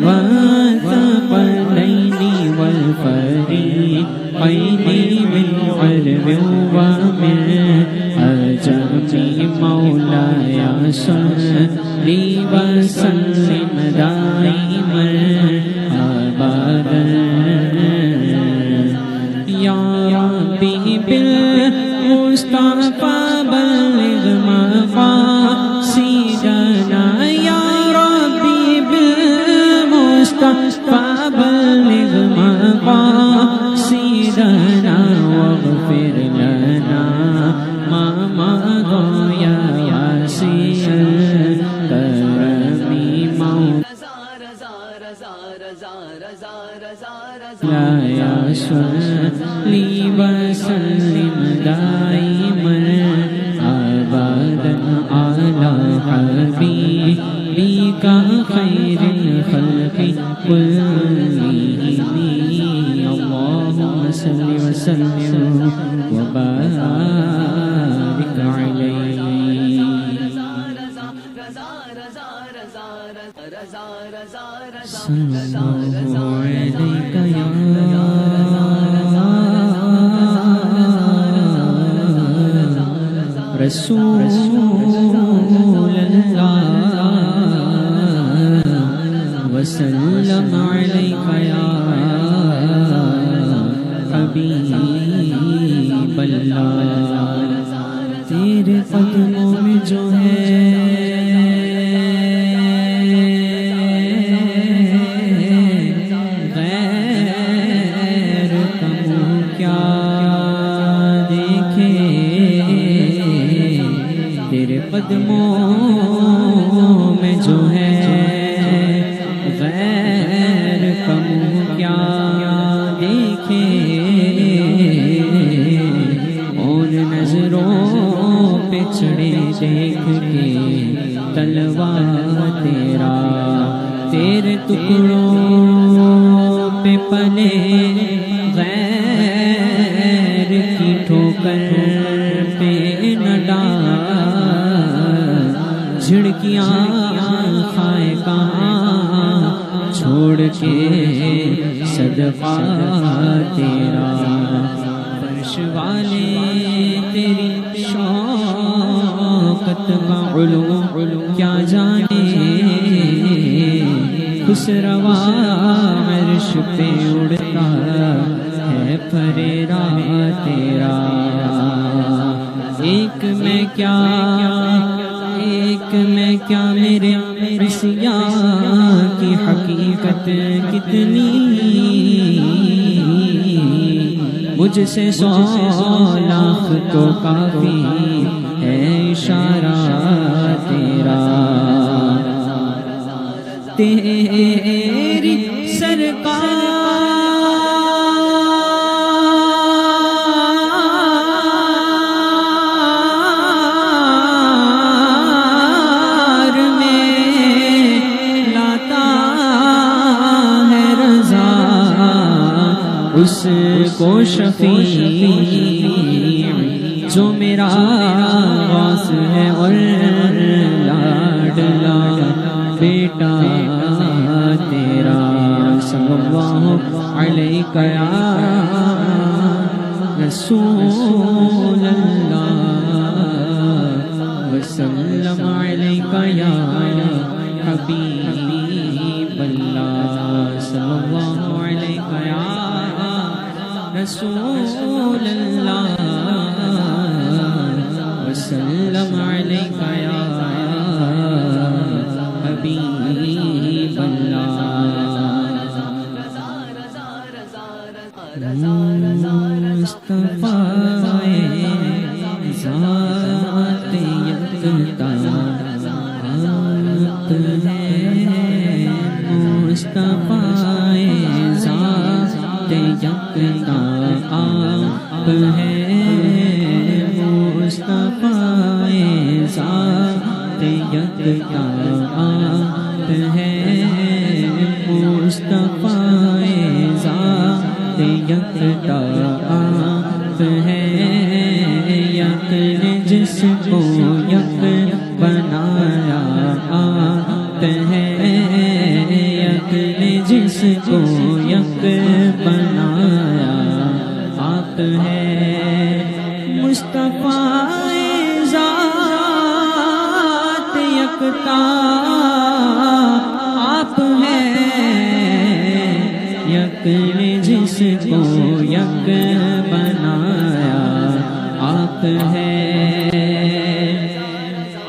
والثقلين والفريقين من عرب ومن عجم مولاي صل وسلم دائما أبدا يا ربي بالمصطفى بلغ مقاصدنا يا ربي بالمصطفى بلغ مقاصدنا واغفر لنا ما مضى يا واسع الكرم مولاي صل وسلم دائما أبدا على حبيبك خير الخلق كلهم اللهم صل وسلم وبارك عليه صلى الله عليك يا رسول الله وسلم عليك يا حبیب اللہ تیرے قدموں میں جو ہے غیر کم کیا دیکھے تیرے قدموں میں جو ہے غیر کم کیا دیکھے اور نظروں پہ چڑھے دیکھ کے تلوار تیرا تیرے ٹکڑوں پہ پلے غیر کی ٹھوکر پہ نہ ڈال جھڑکیاں کھائے کہاں چھوڑ کے صدقہ تیرا فرش والے تیری شوقت کا علوم کیا جانے خسروا عرش پہ اڑتا ہے پریرا تیرا ایک میں کیا میرے عصیان کی حقیقت کتنی مجھ سے 100 لاکھ تو کافی ہے اشارہ تیرا تیری سرکار اس کو شفیع جو میرا غوث ہے اور لاڈلا بیٹا تیرا صلی اللہ علیہ یا رسول اللہ وسلم علیہ یا حبیب اللہ صلی اللہ علیہ یا رسول اللہ وسلم علیک یا حبیب اللہ مصطفیٰ ذات یکتا آپ ہے مصطفیٰ ذات یکتا آپ ہے مصطفیٰ ذات یکتا آپ ہے مصطفیٰ ذات یکتا آپ ہے یک نے جس کو یک بنایا آپ ہے یک کو یک بنایا آپ ہیں مصطفیٰ ذات یکتا آپ ہیں یک نے جس کو یک بنایا آپ ہیں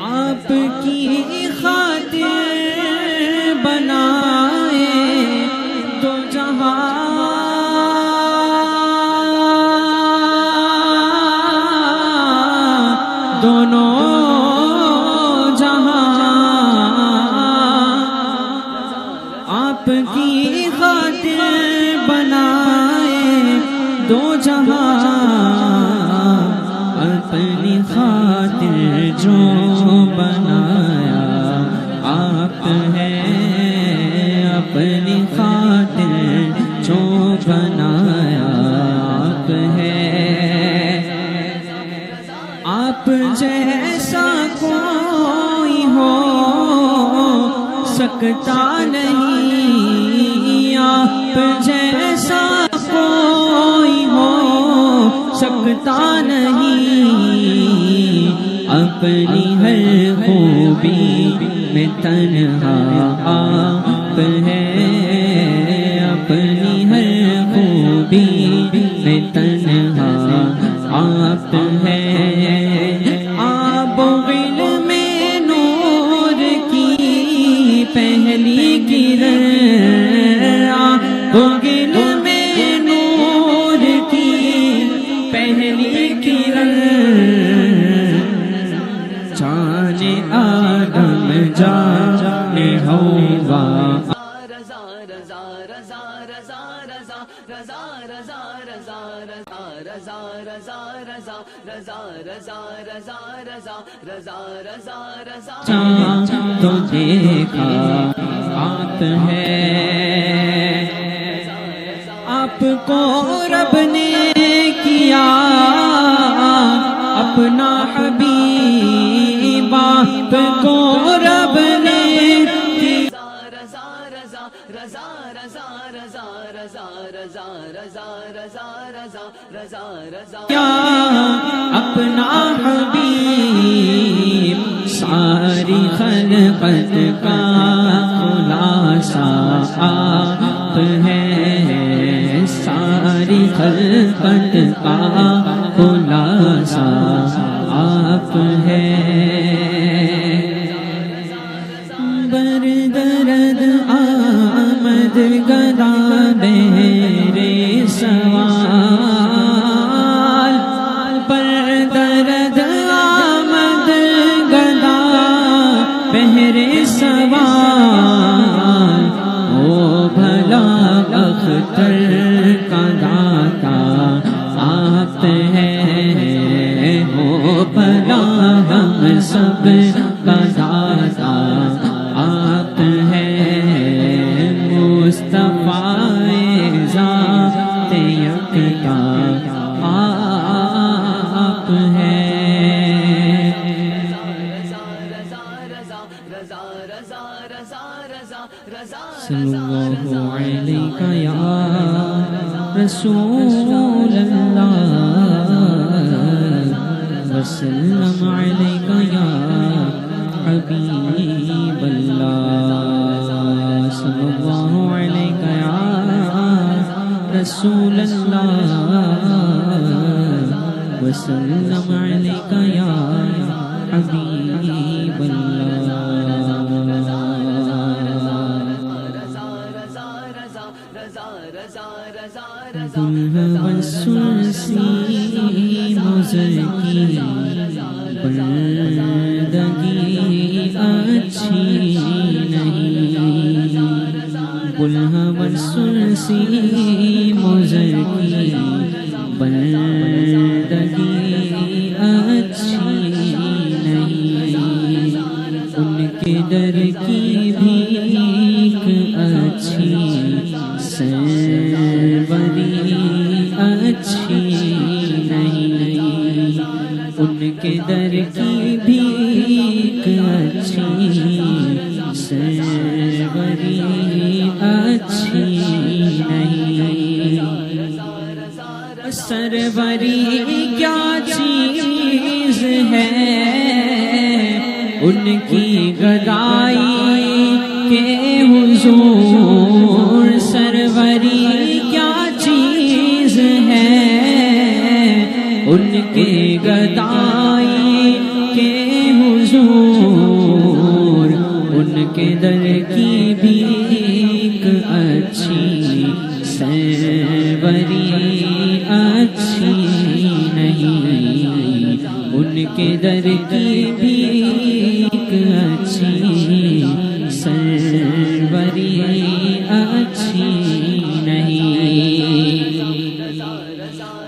آپ کی خاطر بنائے دو جہاں دونوں جہاں آپ کی خاطر بنائے دو جہاں اپنی خاطر جو بنایا آپ ہیں اپنی خاطر جو بنایا آپ ہیں آپ جیسا کوئی ہو سکتا نہیں آپ جیسا کوئی ہو سکتا نہیں اپنی ہر خوبی میں تنہا آپ ہیں اپنی ہر خوبی میں تنہا آپ ہیں آب و گل میں نور کی پہلی کرن آب و گل میں نور کی پہلی کرن جان آدم جان حوا تو دیکھا آپ ہیں آپ کو رب نے کیا اپنا حبیب آپ کو رب نے کیا اپنا حبیب ساری خلقت کا خلاصہ آپ ہیں ساری خلقت کا خلاصہ آپ ہیں بردرد آمد گدا بہرے سوال بردرد آمد گدا بہرے سوال او بھلا اختر کا داتا آپ ہیں او بھلا ہم سب کا داتا آپ ہیں مصطفیٰ ذات یکتا آپ ہیں صلی اللہ علیہ یا رسول اللہ وسلم علیہ یا حبیب اللہ صلی اللہ علیہ یا رسول اللہ وسلم علیہ یا حبیب اللہ دلہن سنسی مزر کی بندگی اچھی نہیں بلہن سنسی مزر کی بندگی اچھی نہیں ان کے در کی بھیک اچھی سروری اچھی نہیں ان کے در کی بھیک اچھی سروری اچھی نہیں، سروری کیا چیز ہے ان کی گدائی کے حضور، سروری کیا چیز ہے ان کے گدائی کے حضور، ان کے در کی بھیک اچھی، سروری اچھی نہیں، ان کے در کی بھیک اچھی، سروری اچھی نہیں،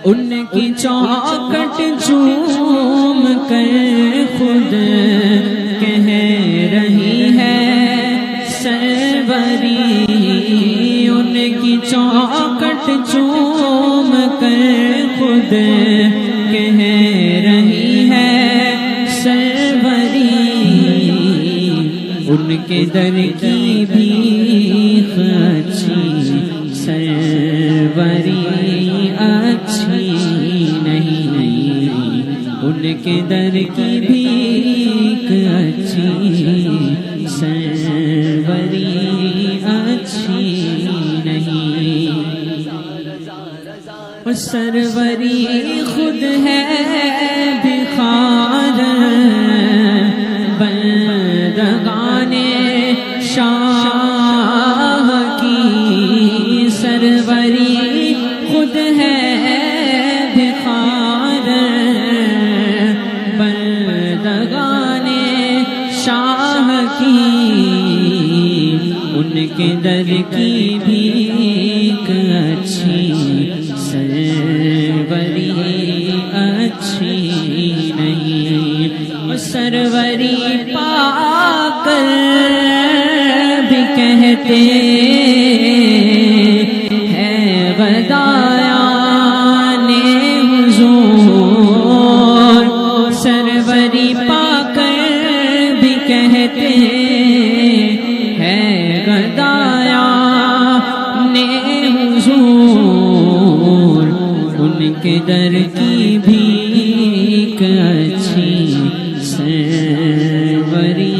ان کی چوکھٹ چوم کر خود کہہ رہی ہے سروری، ان کی چوکھٹ چوم کر خود کہہ رہی ہے سروری، ان کے در کی بھیک اچھی، سروری اچھی نہیں، ان کے در کی بھیک اچھی، سروری اچھی نہیں، سروری خود ہے بخار بندگان شاہ کی، سروری خود ہے بخار بندگان شاہ کی، ان کے در کی بھیک اچھی، سروری اچھی نہیں، سروری پا کر بھی کہتے ہیں غدایان حضور، سروری پا کر بھی کہتے ہیں غدایان حضور، ان کے در کی بھیک اچھی، سروری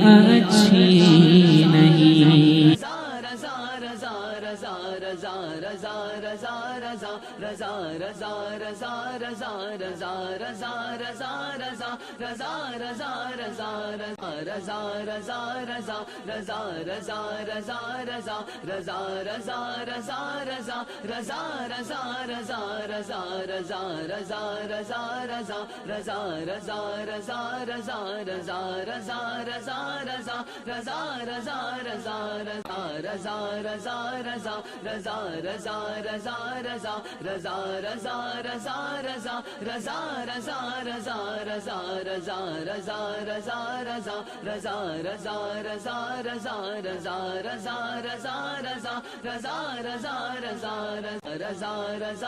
اچھی نہیں،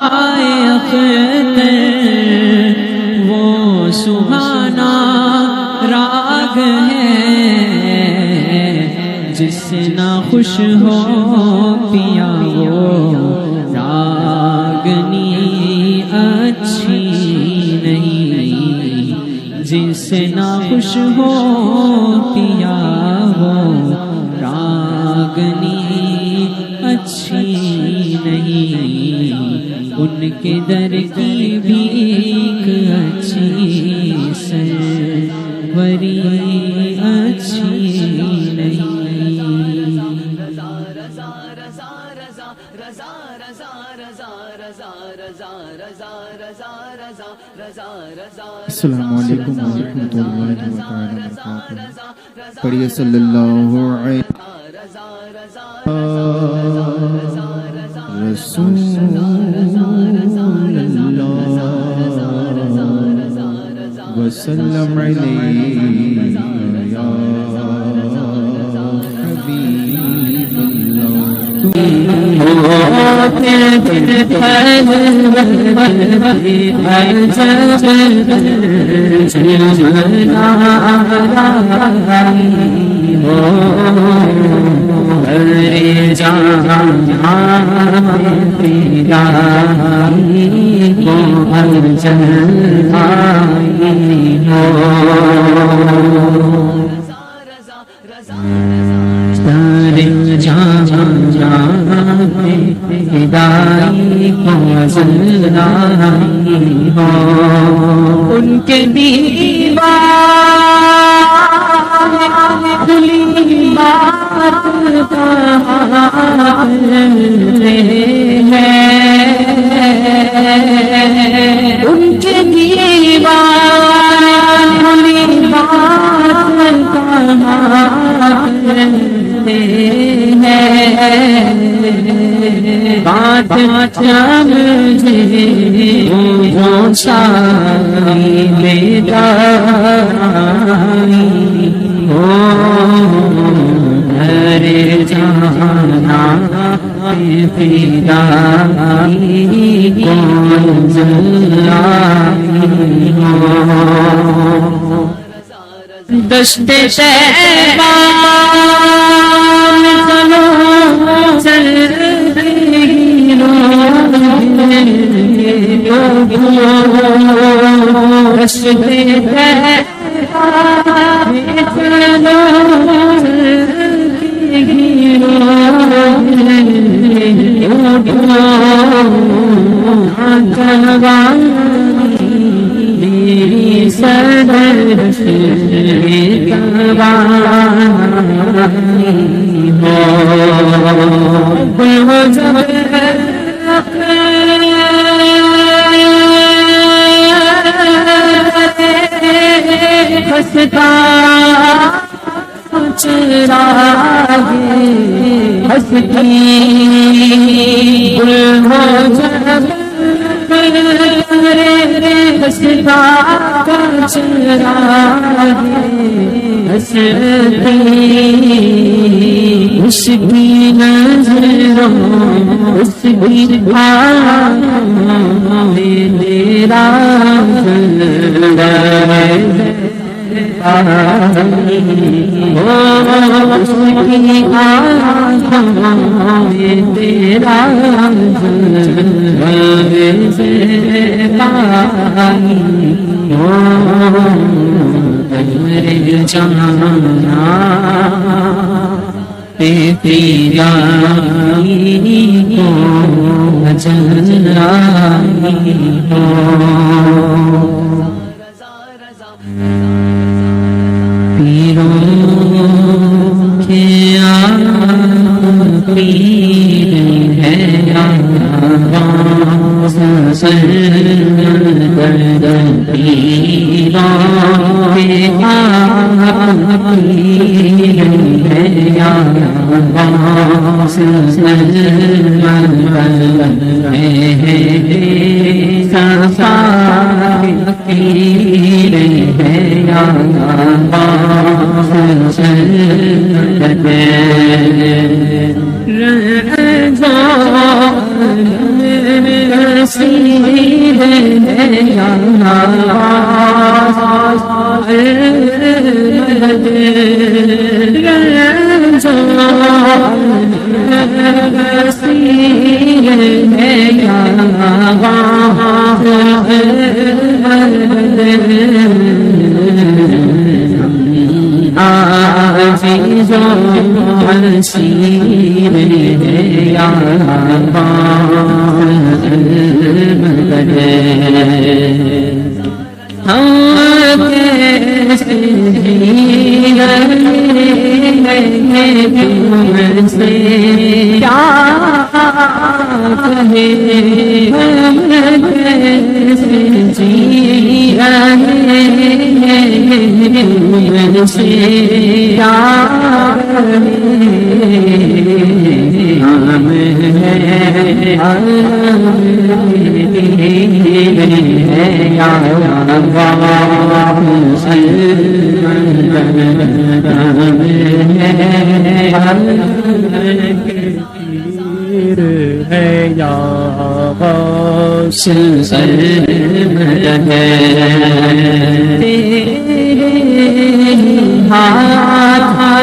آئے اختر وہ سہانا راگ ہے جس سے نہ خوش ہو پیا وہ راگنی اچھی نہیں، جس سے نہ خوش ہو پیا وہ راگنی اچھی نہیں، ان کے در کی بھیک اچھی، سروری اچھی نہیں۔ السلام علیکم ورحمۃ اللہ وبرکاتہ۔ پڑھیے صلی اللہ علیہ رسول اللہ وسلم علیہ یا حبیب ہو ہر جہاں پیدائی کو ہر جہائی ہو سارے جہاں پیدائی کو زندائی ہو ان کے دیوار کھلی بات کرتے ہیں ان کے دیوار کھلی بات کرتے ہیں بات سمجھے وہ ساری بیداری ہو ہر جہاں پیدائی کو زندائی ہو دشت طیبہ میں چلو چلتے دشت طیبہ میں چلو میری صدر سے ہستا چراغے ہستی گل ہو جب ہستا چراغے ہستی اس کی نظروں اس کی بھاؤں میرا اس کی آنکھوں میں تیرا سے پانی ہو میرے جانا پیدائی کو زندائی ہو پیروں کے پیر ہے آواز سر درد پیروں کے پیر ہے آواز سر صفا پیر ہے شیر ہے یا ہم کیسے تم سے کیا کہے ہم کیسے جی رہے تم سے کیا ہاتھ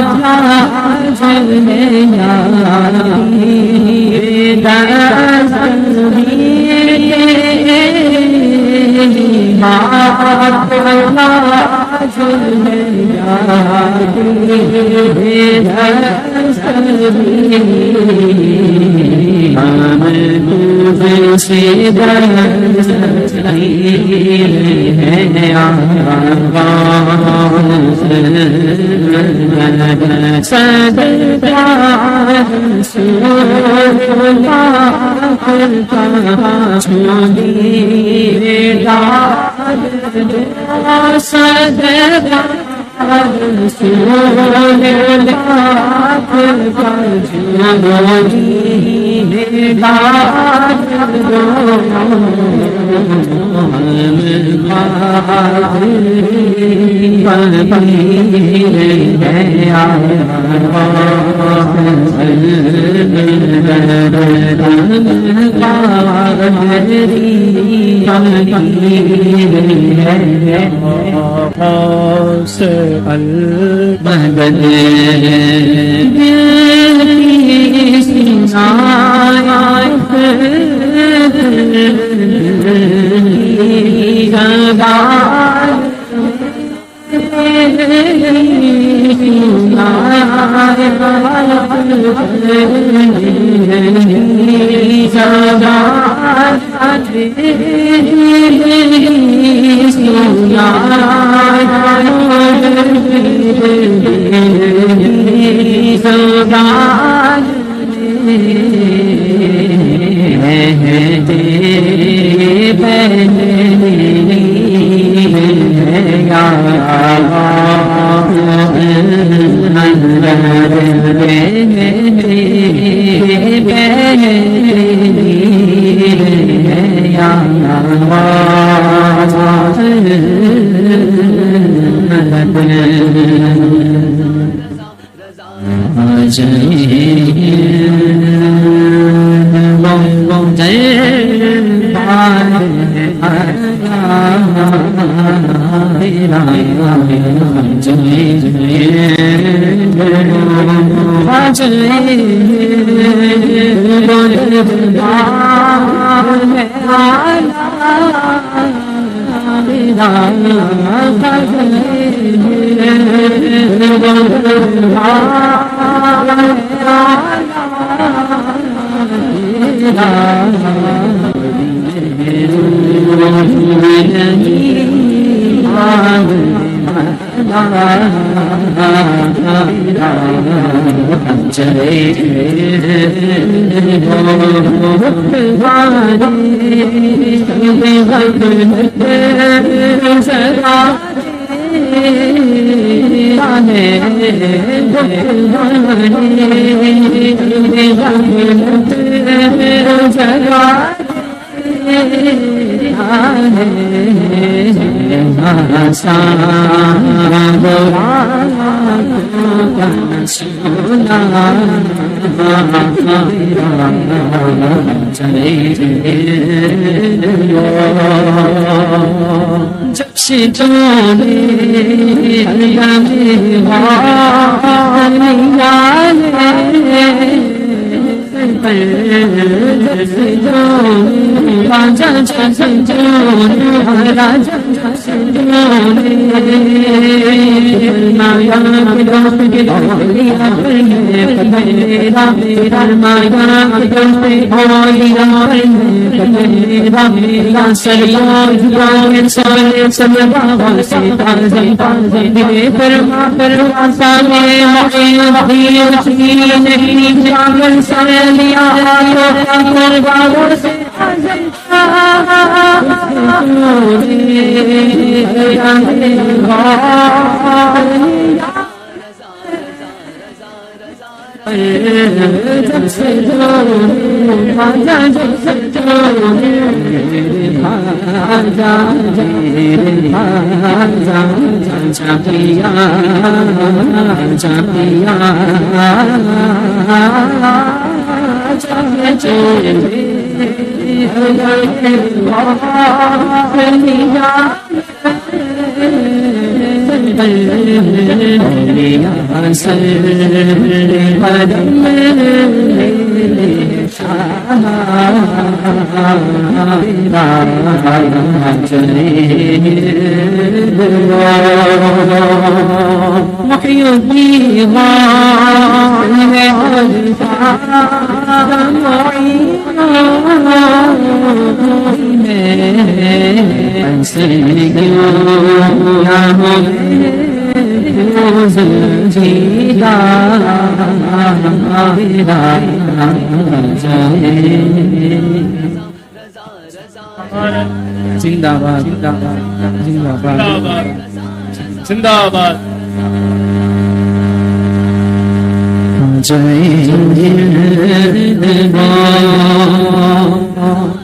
اولیاء سر قدم محی الدین زندہ باد زندہ باد زندہ باد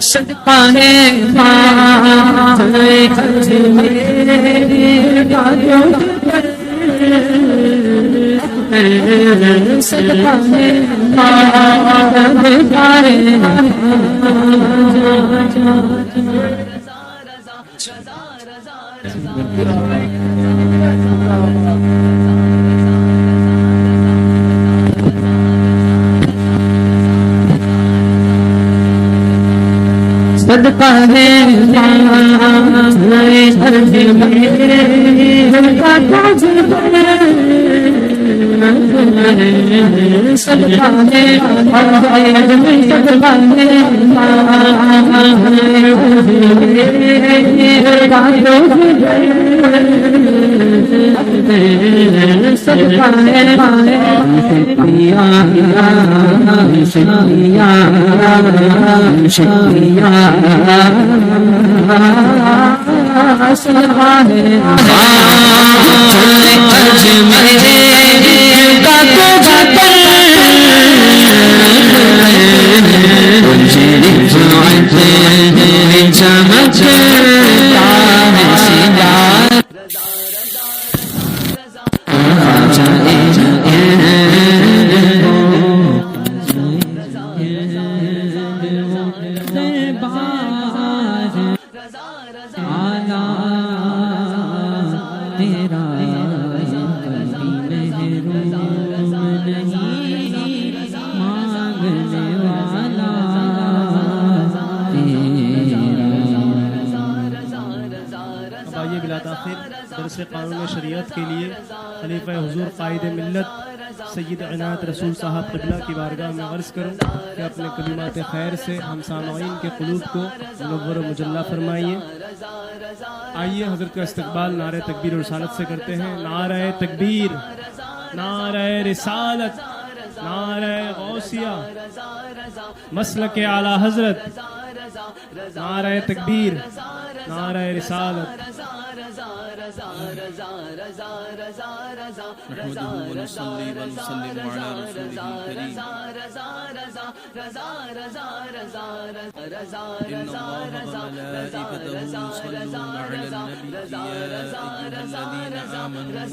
صدقہ ہے صدقہ ہے صدقہ ہے درس قانون شریعت کے لیے خلیفہ حضور قائد ملت سید عنایت رسول صاحب قبلہ کی بارگاہ میں عرض کروں کہ اپنے کلمات خیر سے ہم سامعین کے قلوب کو منور و مجلہ فرمائیے۔ آئیے حضرت کا استقبال نعرہ تکبیر و رسالت سے کرتے ہیں۔ نعرہ تکبیر، نعرہ رسالت، نعرہ غوثیہ، مسلک اعلی حضرت، نعرہ تکبیر، نعرہ رسالت۔ نحمده ونصلي ونسلم على رسوله الكريم إن الله وملائكته يصلون على النبي يا أيها الذين آمنوا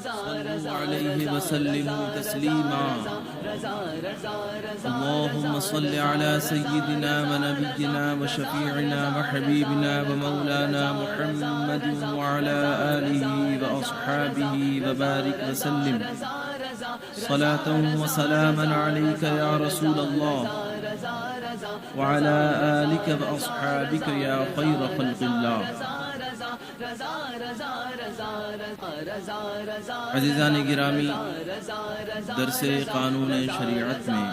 صلوا عليه وسلموا تسليما اللهم صل على سيدنا ونبينا وشفيعنا وحبيبنا ومولانا محمد وعلى آله وأصحابه وبارك وسلم صلاة وسلاما عليك يا رسول الله وعلى آلك وأصحابك يا خير خلق الله۔ عزیزان گرامی، درس قانون شریعت میں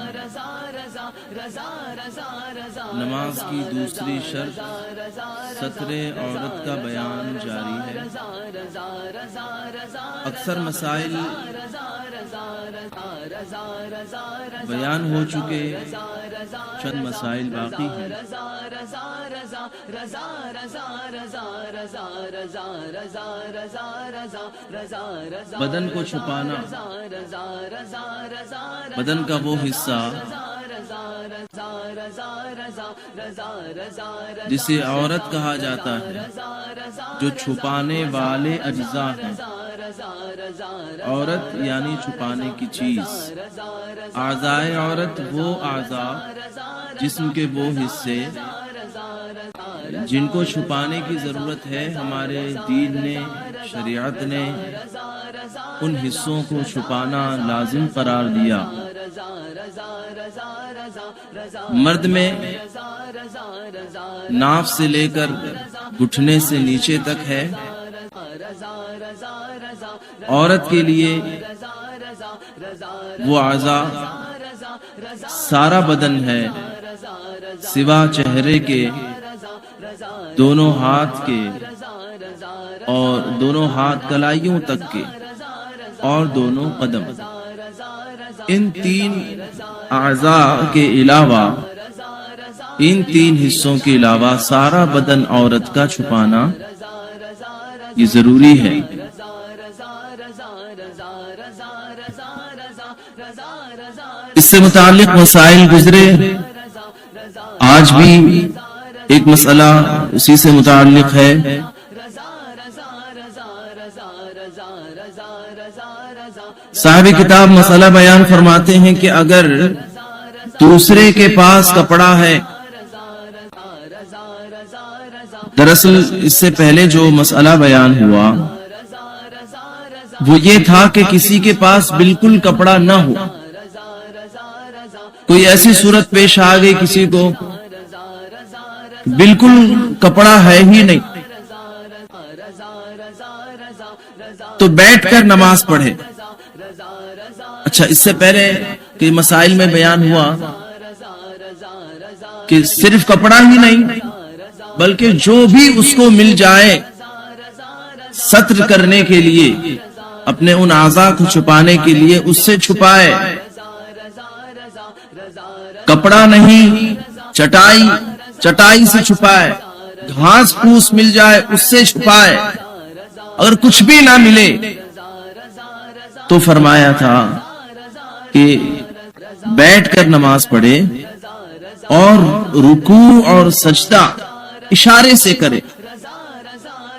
نماز کی دوسری شرط ستر عورت کا بیان جاری ہے۔ اکثر مسائل بیان ہو چکے، چند مسائل باقی ہیں۔ بدن کو چھپانا، بدن کا وہ حصہ جسے عورت کہا جاتا ہے، جو چھپانے والے اجزاء ہیں۔ عورت یعنی چھپانے کی چیز۔ اعضائے عورت وہ اعضاء، جسم کے وہ حصے جن کو چھپانے کی ضرورت ہے ہمارے دین نے، شریعت نے ان حصوں کو چھپانا لازم قرار دیا۔ مرد میں ناف سے لے کر گھٹنے سے نیچے تک ہے، عورت کے لیے وہ اعضاء سارا بدن ہے سوا چہرے کے، دونوں ہاتھ کے اور دونوں ہاتھ کلائیوں تک کے اور دونوں قدم۔ ان تین اعضاء کے علاوہ، ان تین حصوں کے علاوہ سارا بدن عورت کا چھپانا یہ ضروری ہے۔ اس سے متعلق مسائل گزرے، آج بھی ایک مسئلہ اسی سے متعلق ہے۔ صاحب کتاب مسئلہ بیان فرماتے ہیں کہ اگر دوسرے کے پاس کپڑا ہے، دراصل اس سے پہلے جو مسئلہ بیان ہوا وہ یہ تھا کہ کسی کے پاس بالکل کپڑا نہ ہو، کوئی ایسی صورت پیش آ گئی کسی کو بالکل کپڑا ہے ہی نہیں، تو بیٹھ کر نماز پڑھے۔ اچھا، اس سے پہلے کہ مسائل میں بیان ہوا کہ صرف کپڑا ہی نہیں بلکہ جو بھی اس کو مل جائے ستر کرنے کے لیے، اپنے ان اعضاء کو چھپانے کے لیے اس سے چھپائے۔ کپڑا نہیں، چٹائی سے چھپائے، گھاس پھوس مل جائے اس سے چھپائے، اگر کچھ بھی نہ ملے تو فرمایا تھا کہ بیٹھ کر نماز پڑھے اور رکوع اور سجدہ اشارے سے کرے،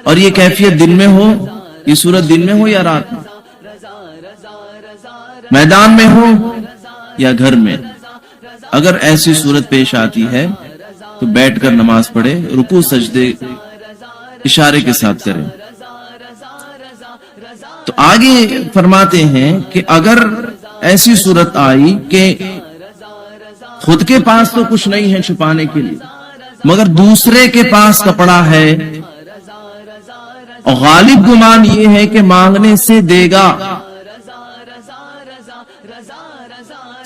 اور یہ کیفیت دن میں ہو، یہ صورت دن میں ہو یا رات میں، میدان میں ہو یا گھر میں، اگر ایسی صورت پیش آتی ہے تو بیٹھ کر نماز پڑھے، رکوع سجدے اشارے کے ساتھ کرے۔ تو آگے فرماتے ہیں کہ اگر ایسی صورت آئی کہ خود کے پاس تو کچھ نہیں ہے چھپانے کے لیے مگر دوسرے کے پاس کپڑا ہے، اور غالب گمان یہ ہے کہ مانگنے سے دے گا،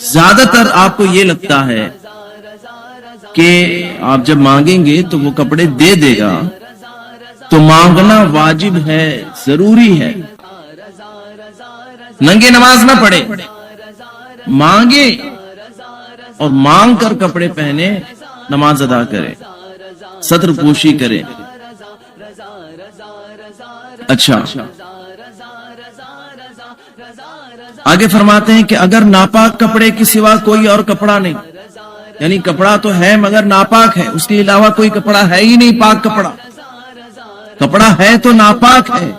زیادہ تر آپ کو یہ لگتا ہے کہ آپ جب مانگیں گے تو وہ کپڑے دے دے گا، تو مانگنا واجب ہے، ضروری ہے، ننگے نماز نہ پڑھے، مانگے اور مانگ کر کپڑے پہنے نماز ادا کرے، ستر پوشی کرے۔ اچھا، آگے فرماتے ہیں کہ اگر ناپاک کپڑے کے سوا کوئی اور کپڑا نہیں، یعنی کپڑا تو ہے مگر ناپاک ہے، اس کے علاوہ کوئی کپڑا ہے ہی نہیں، پاک کپڑا، کپڑا ہے تو ناپاک ہے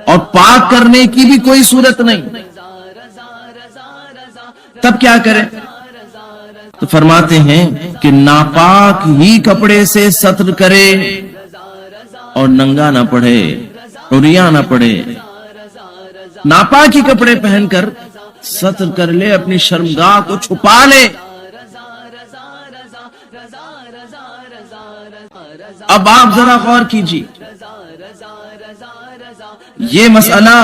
اور پاک کرنے کی بھی کوئی صورت نہیں، تب کیا کرے؟ تو فرماتے ہیں کہ ناپاک ہی کپڑے سے ستر کرے اور ننگا نہ پڑھے، عریاں نہ پڑھے، ناپاک ہی کپڑے پہن کر ستر کر لے، اپنی شرمگاہ کو چھپا لے۔ اب آپ ذرا غور کیجیے، یہ مسئلہ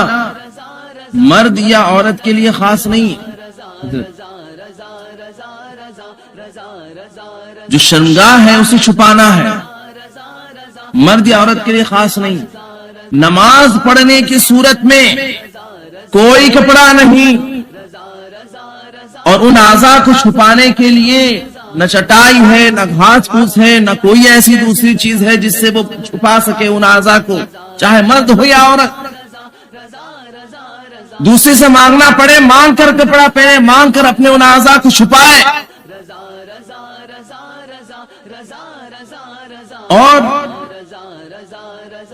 مرد یا عورت کے لیے خاص نہیں ہے، جو شرمگاہ ہے اسے چھپانا ہے، مرد یا عورت کے لیے خاص نہیں۔ نماز پڑھنے کی صورت میں کوئی کپڑا نہیں، اور ان اعضاء کو چھپانے کے لیے نہ چٹائی ہے، نہ گھاس پھوس ہے، نہ کوئی ایسی دوسری چیز ہے جس سے وہ چھپا سکے ان اعضاء کو، چاہے مرد ہو یا عورت۔ دوسرے سے مانگنا پڑے، مانگ کر کپڑا پہنے، مانگ کر اپنے ان اعضاء کو چھپائے، اور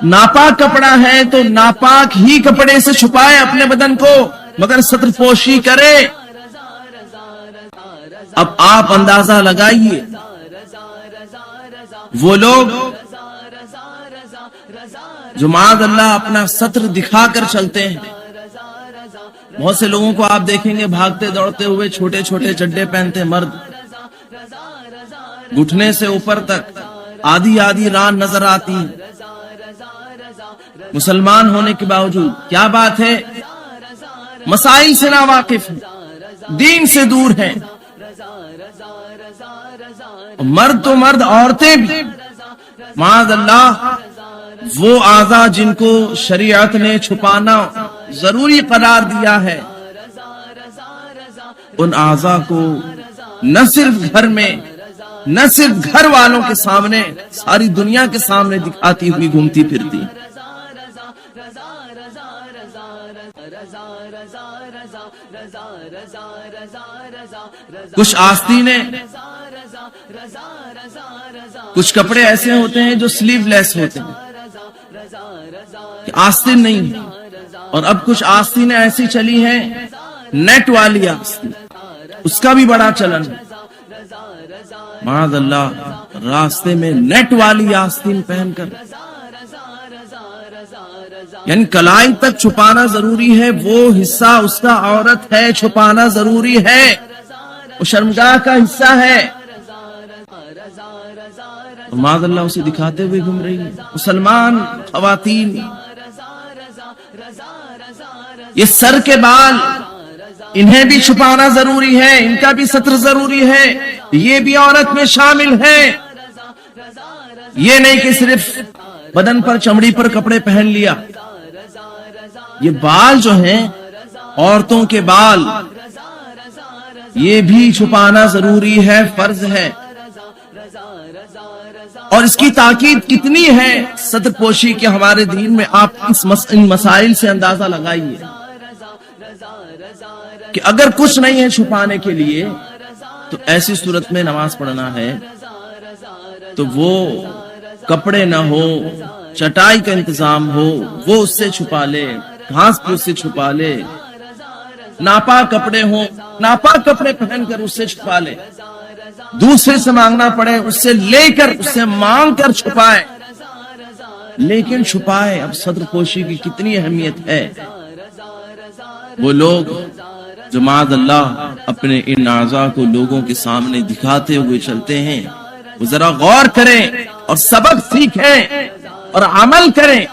ناپاک کپڑا ہے تو ناپاک ہی کپڑے سے چھپائے اپنے بدن کو، مگر ستر پوشی کرے۔ اب آپ اندازہ لگائیے وہ لوگ جو معاذ اللہ اپنا سطر دکھا کر چلتے ہیں. بہت سے لوگوں کو آپ دیکھیں گے بھاگتے دوڑتے ہوئے چھوٹے چھوٹے چڈے پہنتے مرد, گھٹنے سے اوپر تک آدھی آدھی ران نظر آتی ہے, مسلمان ہونے کے باوجود. کیا بات ہے؟ مسائل سے نا واقف ہیں, دین سے دور ہیں. مرد تو مرد, عورتیں بھی معاذ اللہ وہ اعضاء جن کو شریعت نے چھپانا ضروری قرار دیا ہے, ان اعضاء کو نہ صرف گھر میں, نہ صرف گھر والوں کے سامنے, ساری دنیا کے سامنے دکھاتی ہوئی گھومتی پھرتی. کچھ آستینیں, کچھ کپڑے ایسے ہوتے ہیں جو سلیو لیس ہوتے ہیں کہ آستین نہیں, اور اب کچھ آستینیں ایسی چلی ہیں نیٹ والی آستین, اس کا بھی بڑا چلن. معاذ اللہ راستے میں نیٹ والی آستین پہن کر, یعنی کلائی تک چھپانا ضروری ہے, وہ حصہ اس کا عورت ہے چھپانا ضروری ہے, وہ شرمگاہ کا حصہ ہے, اور معاذ اللہ اسے دکھاتے ہوئے گھوم رہی ہیں. مسلمان خواتین یہ سر کے بال, انہیں بھی چھپانا ضروری ہے, ان کا بھی ستر ضروری ہے, یہ بھی عورت میں شامل ہے. یہ نہیں کہ صرف بدن پر چمڑی پر کپڑے پہن لیا. یہ بال جو ہیں عورتوں کے بال, یہ بھی چھپانا ضروری ہے, فرض ہے. اور اس کی تاکید کتنی ہے ستر پوشی کے ہمارے دین میں, آپ ان مسائل سے اندازہ لگائیے کہ اگر کچھ نہیں ہے چھپانے کے لیے تو ایسی صورت میں نماز پڑھنا ہے تو وہ کپڑے نہ ہو, چٹائی کا انتظام ہو, وہ اس سے چھپا لے, گھاس پھوس سے چھپا لے, ناپاک کپڑے ہوں, ناپاک کپڑے پہن کر اس سے چھپا لے, دوسرے سے مانگنا پڑے اس سے لے کر, اس سے مانگ کر چھپائے, لیکن چھپائے. اب صدر پوشی کی کتنی اہمیت ہے. وہ لوگ جو معاذ اللہ اپنے ان اعضاء کو لوگوں کے سامنے دکھاتے ہوئے چلتے ہیں, وہ ذرا غور کریں اور سبق سیکھیں اور عمل کریں.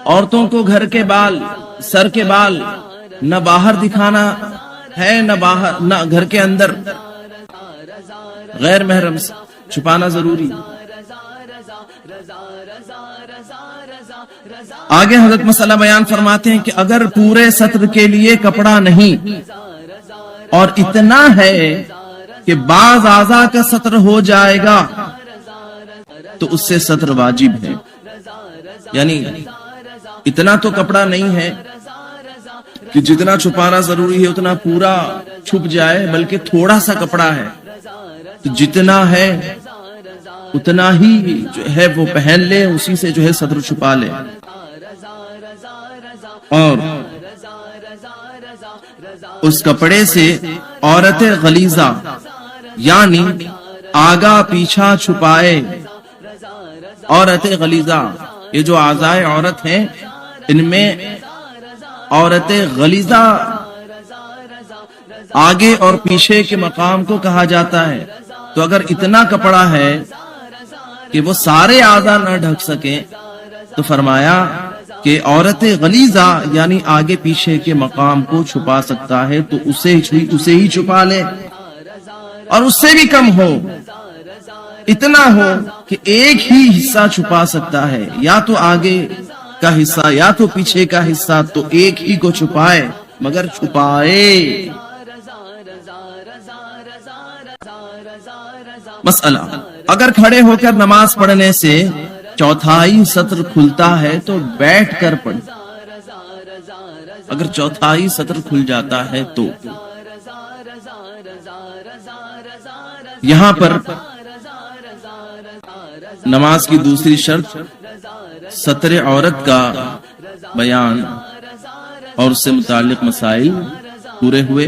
عورتوں کو گھر کے بال, سر کے بال نہ باہر دکھانا ہے, نہ باہر, نہ گھر کے اندر غیر محرم سے چھپانا ضروری. آگے حضرت مسئلہ بیان فرماتے ہیں کہ اگر پورے سطر کے لیے کپڑا نہیں اور اتنا ہے کہ بعض اعضاء کا سطر ہو جائے گا تو اس سے سطر واجب ہے. یعنی اتنا تو کپڑا نہیں ہے کہ جتنا چھپانا ضروری ہے اتنا پورا چھپ جائے, بلکہ تھوڑا سا کپڑا ہے تو جتنا ہے اتنا ہی جو ہے وہ پہن لے, اسی سے جو ہے سطر چھپا لے. اور اس کپڑے سے عورت غلیظہ یعنی آگا پیچھا چھپائے. عورت غلیظہ, یہ جو اعضاء عورت ہیں ان میں عورت غلیظہ آگے اور پیچھے کے مقام کو کہا جاتا ہے. تو اگر اتنا کپڑا ہے کہ وہ سارے اعضاء نہ ڈھک سکیں تو فرمایا کہ عورت غلیظہ یعنی آگے پیچھے کے مقام کو چھپا سکتا ہے تو اسے ہی چھپا لے, اور اس سے بھی کم ہو, اتنا ہو کہ ایک ہی حصہ چھپا سکتا ہے, یا تو آگے کا حصہ یا تو پیچھے کا حصہ, تو ایک ہی کو چھپائے, مگر چھپائے. مسئلہ, اگر کھڑے ہو کر نماز پڑھنے سے چوتھائی سطر کھلتا ہے تو بیٹھ کر پڑھ. اگر چوتھائی سطر کھل جاتا ہے تو یہاں پر نماز کی دوسری شرط سطر عورت کا بیان اور اس سے متعلق مسائل پورے ہوئے.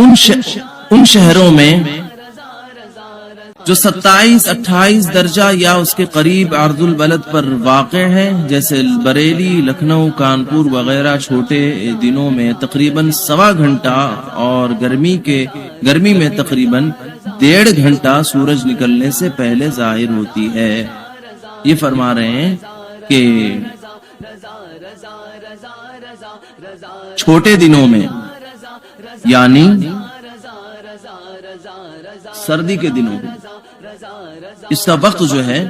ان شہروں میں جو 27-28 درجہ یا اس کے قریب عرض البلد پر واقع ہیں، جیسے بریلی، لکھنؤ، کانپور وغیرہ، چھوٹے دنوں میں تقریباً 1.25 گھنٹہ اور گرمی میں تقریباً 1.5 گھنٹہ سورج نکلنے سے پہلے ظاہر ہوتی ہے۔ یہ فرما رہے ہیں کہ چھوٹے دنوں میں یعنی سردی کے دنوں میں اس کا وقت جو ہے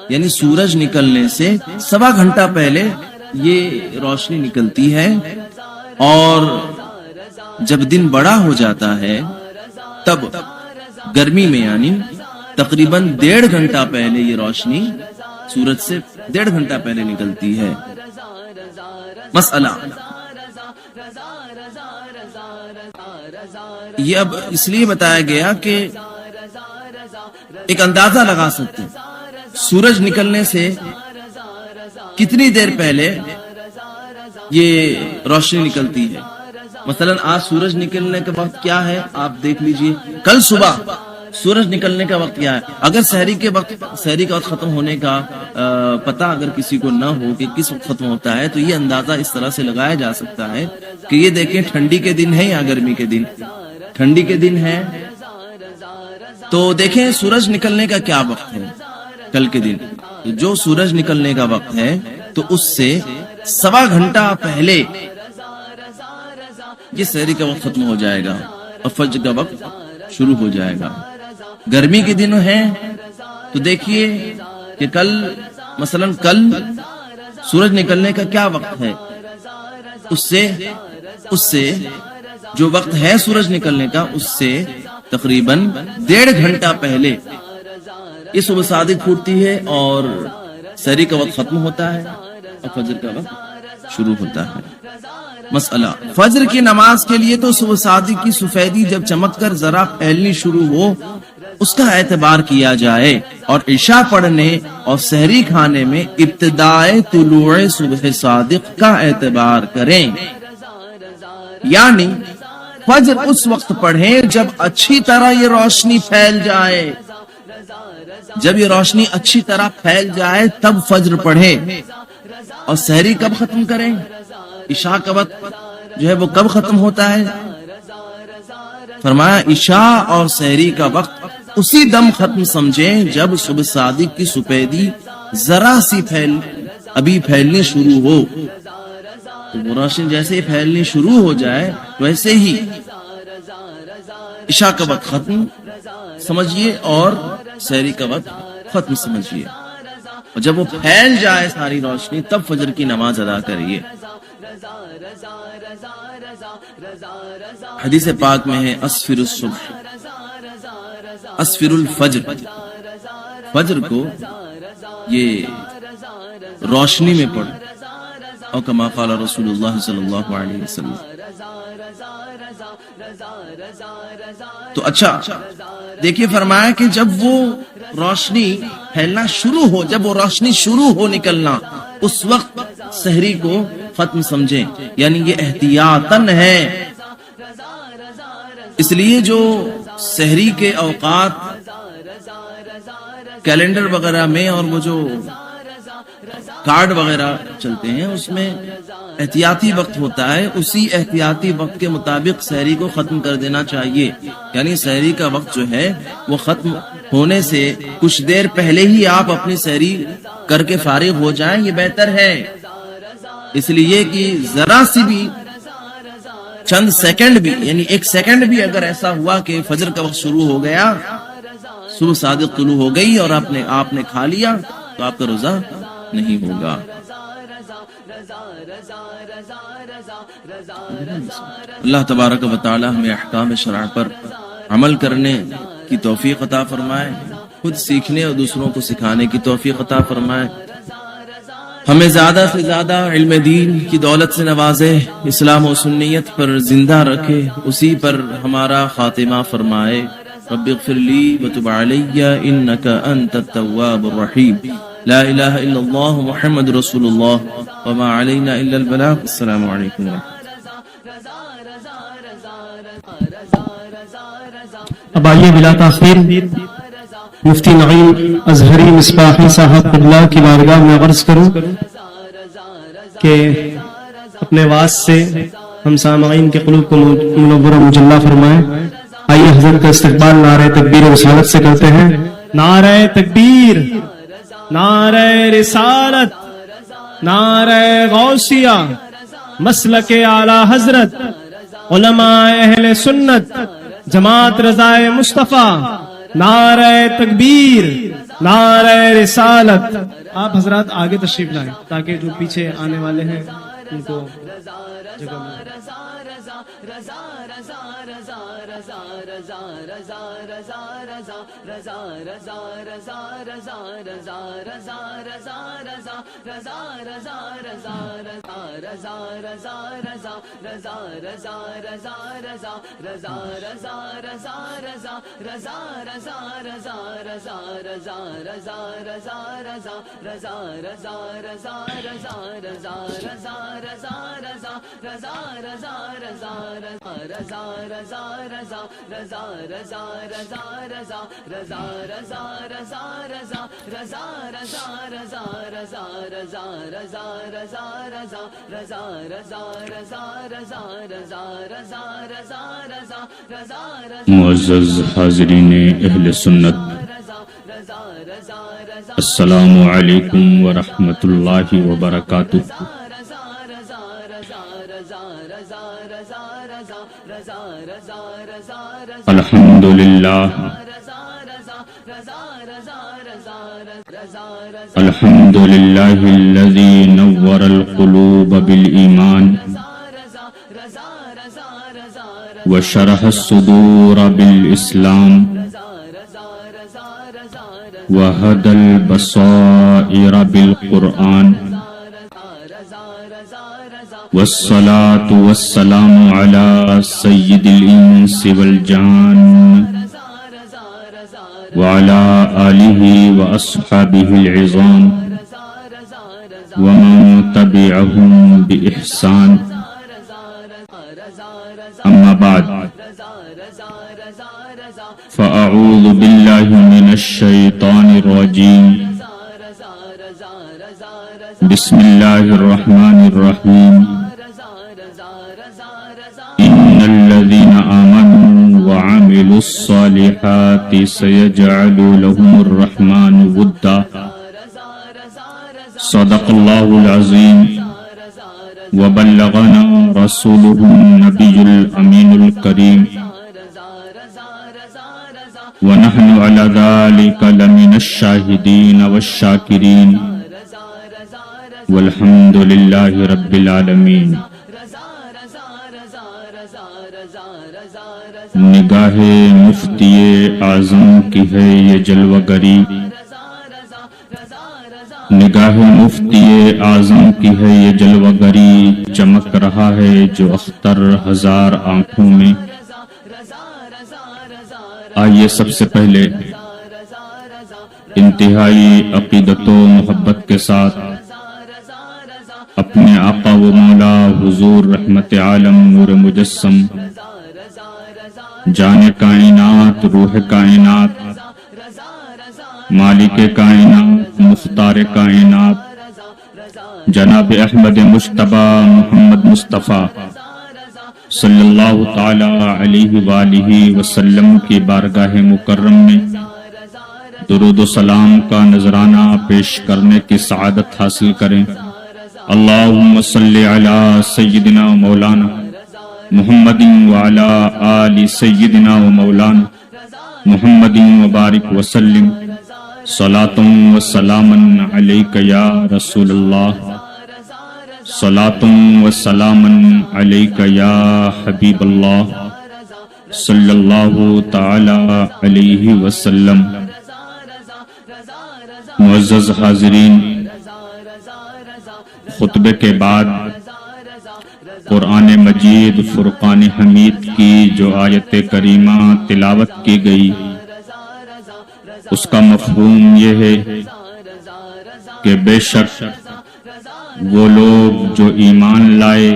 یعنی سورج نکلنے سے 1.25 گھنٹہ پہلے یہ روشنی نکلتی ہے، اور جب دن بڑا ہو جاتا ہے تب گرمی میں یعنی تقریباً 1.5 گھنٹہ پہلے یہ روشنی سورج سے 1.5 گھنٹہ پہلے نکلتی ہے۔ مسئلہ یہ اب اس لیے بتایا گیا کہ ایک اندازہ لگا سکتے ہیں سورج نکلنے سے کتنی دیر پہلے یہ روشنی نکلتی ہے۔ مثلا آج سورج نکلنے کا وقت کیا ہے آپ دیکھ لیجئے، کل صبح سورج نکلنے کا وقت کیا ہے۔ اگر سحری کا وقت ختم ہونے کا پتہ اگر کسی کو نہ ہو کہ کس وقت ختم ہوتا ہے تو یہ اندازہ اس طرح سے لگایا جا سکتا ہے کہ یہ دیکھیں ٹھنڈی کے دن ہے یا گرمی کے دن، ٹھنڈی کے دن ہے تو دیکھیں سورج نکلنے کا کیا وقت ہے کل کے دن، جو سورج نکلنے کا وقت ہے تو اس سے 1.25 گھنٹہ پہلے یہ سحری کا وقت ختم ہو جائے گا اور فجر کا وقت شروع ہو جائے گا۔ گرمی کے دن ہیں تو دیکھیے کہ کل سورج نکلنے کا کیا وقت ہے، اس سے جو وقت ہے سورج نکلنے کا اس سے تقریباً 1.5 گھنٹہ پہلے یہ صبح صادق پھوٹتی ہے اور سحری کا وقت ختم ہوتا ہے اور فجر کا وقت شروع ہوتا ہے۔ مسئلہ فجر کی نماز کے لیے تو صبح صادق کی سفیدی جب چمک کر ذرا پھیلنی شروع ہو اس کا اعتبار کیا جائے، اور عشاء پڑھنے اور سحری کھانے میں ابتدائے طلوع صبح صادق کا اعتبار کریں، یعنی فجر اس وقت پڑھیں جب اچھی طرح یہ روشنی پھیل جائے، جب یہ روشنی اچھی طرح پھیل جائے تب فجر پڑھیں۔ اور سحری کب ختم کریں، عشاء کا وقت جو ہے وہ کب ختم ہوتا ہے، فرمایا عشاء اور سحری کا وقت اسی دم ختم سمجھیں جب صبح صادق کی سفیدی ذرا سی ابھی پھیلنی شروع ہو، تو وہ روشنی جیسے ہی پھیلنی شروع ہو جائے ویسے ہی عشاء کا وقت ختم سمجھیے اور سحری کا وقت ختم سمجھیے، اور جب وہ پھیل جائے ساری روشنی تب فجر کی نماز ادا کریے۔ حدیث پاک میں ہے اسفر الصبح، اسفر الفجر، فجر کو یہ روشنی میں پڑھ، اور کما قال رسول اللہ صلی اللہ علیہ وسلم۔ تو اچھا دیکھیے فرمایا کہ جب وہ روشنی پھیلنا شروع ہو، جب وہ روشنی شروع ہو نکلنا اس وقت سحری کو ختم سمجھیں، یعنی یہ احتیاطاً ہے۔ اس لیے جو سحری کے اوقات کیلنڈر وغیرہ میں اور وہ جو کارڈ وغیرہ چلتے ہیں اس میں احتیاطی وقت ہوتا ہے، اسی احتیاطی وقت کے مطابق سحری کو ختم کر دینا چاہیے، یعنی سحری کا وقت جو ہے وہ ختم ہونے سے کچھ دیر پہلے ہی آپ اپنی سحری کر کے فارغ ہو جائیں، یہ بہتر ہے۔ اس لیے کہ ذرا سی بھی چند سیکنڈ بھی یعنی 1 سیکنڈ بھی اگر ایسا ہوا کہ فجر کا وقت شروع ہو گیا، صبح صادق طلوع ہو گئی اور آپ نے کھا لیا تو آپ کا روزہ نہیں ہوگا۔ اللہ تبارک و تعالی ہمیں احکام شرع پر عمل کرنے کی توفیق عطا فرمائے، خود سیکھنے اور دوسروں کو سکھانے کی توفیق عطا فرمائے، ہمیں زیادہ سے زیادہ علم دین کی دولت سے نوازے، اسلام و سنیت پر زندہ رکھے، اسی پر ہمارا خاتمہ فرمائے۔ رب اغفر لی وتب علی انک انت التواب الرحیم، لا الہ الا اللہ محمد رسول اللہ وما علینا الا البلاغ۔ السلام علیکم ورحمۃ اللہ۔ اب آئیے بلا تاخیر مفتی نعیم اظہری مصباحی صاحب قبلہ کی بارگاہ میں عرض کروں کہ اپنے واز سے ہم سامعین کے قلوب کو منور و مجلہ فرمائیں. آئیے حضرت کا استقبال نعرہ تکبیر و رسالت سے کرتے ہیں. نعرہ تکبیر، نعرہ رسالت، نعرہ غوثیہ، مسلک اعلی حضرت، علماء اہل سنت، جماعت رضائے مصطفیٰ، نعرہ تکبیر، نعرہ رسالت. آپ حضرات آگے تشریف لائیں تاکہ جو پیچھے آنے والے ہیں ان کو جگہ ملے. معزز حاضرین اہل سنت، السلام علیکم ورحمۃ اللہ وبرکاتہ. الحمد للہ، الحمد للہ الذی نور القلوب بالایمان وشرح الصدور بالاسلام وهدى البصائر بالقرآن والصلاة والسلام على سيد الإنس والجان وعلى آله وأصحابه العظام ومن تبعهم بإحسان. أما بعد، فأعوذ بالله من الشيطان الرجيم. بسم الله الرحمن الرحيم. إن الذين آمنوا وعملوا الصالحات سيجعل لهم الرحمن ودا. صدق الله العظيم وبلغنا رسوله النبي الأمين الكريم ونحن على ذلك لمن الشاهدين والشاكرين والحمد لله رب العالمين. نگاہ مفتی اعظم کی ہے یہ جلوہ گری، نگاہ مفتی اعظم کی ہے یہ جلوہ گری، چمک رہا ہے جو اختر ہزار آنکھوں میں. آئیے سب سے پہلے انتہائی عقیدت و محبت کے ساتھ اپنے آقا و مولا حضور رحمت عالم نور مجسم جان کائنات روح کائنات مالک کائنات مختار کائنات جناب احمد مجتبی محمد مصطفیٰ صلی اللہ تعالی علیہ وآلہ وسلم کی بارگاہ مکرم میں درود و سلام کا نذرانہ پیش کرنے کی سعادت حاصل کریں. اللہم صلی علی سیدنا و مولانا محمد وعلی آل سیدنا و مولانا محمد وبارک وسلم. صلاة و سلاما علیک یا رسول اللہ، صلاة و سلاما علیک یا حبیب اللہ صلی اللہ تعالی علیہ وسلم. معزز حاضرین، خطبے کے بعد قرآن مجید فرقان حمید کی جو آیت کریمہ تلاوت کی گئی، اس کا مفہوم یہ ہے کہ بے شک وہ لوگ جو ایمان لائے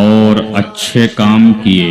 اور اچھے کام کیے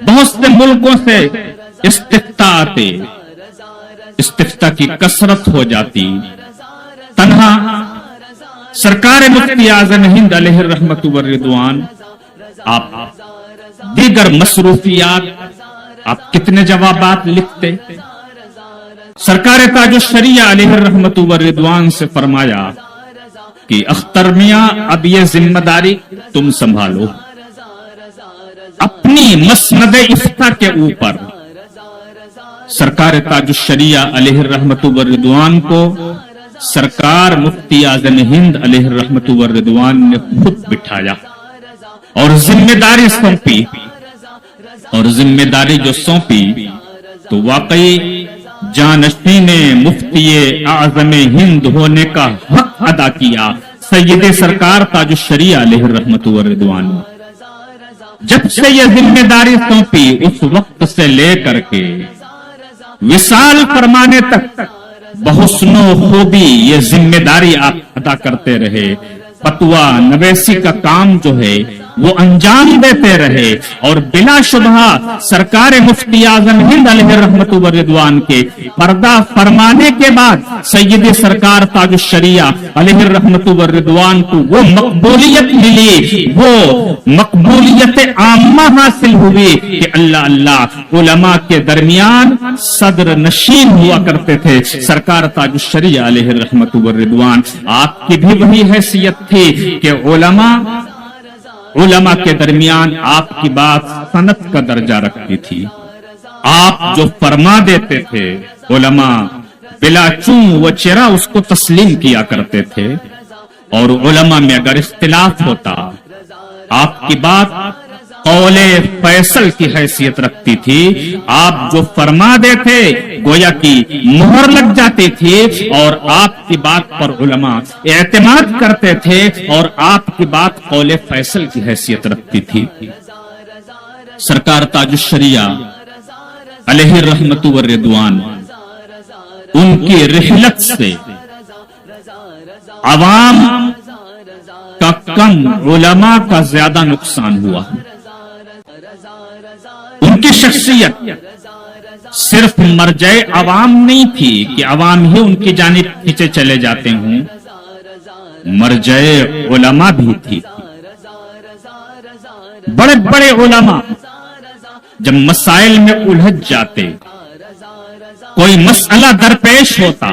بہت سے ملکوں سے استفتاء آتے، استفتاء کی کثرت ہو جاتی، تنہا سرکار مفتی اعظم ہند علیہ الرحمت والرضوان آپ دیگر مصروفیات آپ کتنے جوابات لکھتے؟ سرکار تاج الشریعہ علیہ الرحمت والرضوان سے فرمایا کہ اختر میاں اب یہ ذمہ داری تم سنبھالو، اپنی مسند افتاء کے اوپر سرکار تاج الشریعہ علیہ الرحمت والرضوان کو سرکار مفتی اعظم ہند علیہ الرحمت والرضوان نے خود بٹھایا اور ذمہ داری سونپی، اور ذمہ داری جو سونپی تو واقعی جانشین مفتی اعظم ہند ہونے کا حق ادا کیا سید سرکار تاج الشریعہ علیہ الرحمت والرضوان نے۔ جب سے یہ ذمہ داری سونپی اس وقت سے لے کر کے وصال فرمانے تک بحسن و خوبی یہ ذمہ داری آپ ادا کرتے رہے، فتویٰ نویسی کا کام جو ہے وہ انجام دیتے رہے، اور بلا شبہ سرکار مفتی اعظم ہند علیہ الرحمت والرضوان کے پردہ فرمانے کے بعد سید سرکار تاج الشریعہ علیہ الرحمت والرضوان کو وہ مقبولیت ملی، وہ مقبولیت عامہ حاصل ہوئی کہ اللہ اللہ علماء کے درمیان صدر نشین ہوا کرتے تھے سرکار تاج الشریعہ علیہ الرحمت والرضوان۔ آپ کی بھی وہی حیثیت تھی کہ علماء کے درمیان آپ کی بات سند کا درجہ رکھتی تھی، آپ جو فرما دیتے تھے علماء بلا چون و چرا اس کو تسلیم کیا کرتے تھے، اور علماء میں اگر اختلاف ہوتا آپ کی بات قول فیصل کی حیثیت رکھتی تھی، آپ جو فرما دیتے گویا کی مہر لگ جاتی تھی، اور آپ کی بات پر علماء اعتماد کرتے تھے، اور آپ کی بات قول فیصل کی حیثیت رکھتی تھی۔ سرکار تاج الشریعہ علیہ الرحمت والرضوان ان کی رحلت سے عوام کا کم، علماء کا زیادہ نقصان ہوا۔ ان کی شخصیت صرف مرجع عوام نہیں تھی کہ عوام ہی ان کی جانب کھینچے چلے جاتے ہوں، مرجع علماء بھی تھی۔ بڑے بڑے علماء جب مسائل میں الجھ جاتے، کوئی مسئلہ درپیش ہوتا،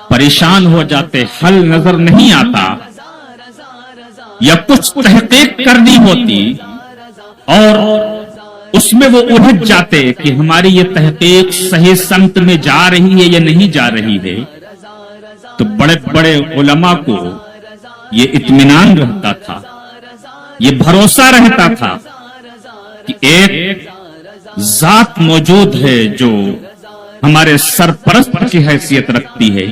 پریشان ہو جاتے، حل نظر نہیں آتا، یا کچھ تحقیق کرنی ہوتی اور اس میں وہ الجھ جاتے کہ ہماری یہ تحقیق صحیح سمت میں جا رہی ہے یا نہیں جا رہی ہے، تو بڑے بڑے علماء کو یہ اطمینان رہتا تھا، یہ بھروسہ رہتا تھا کہ ایک ذات موجود ہے جو ہمارے سرپرست کی حیثیت رکھتی ہے،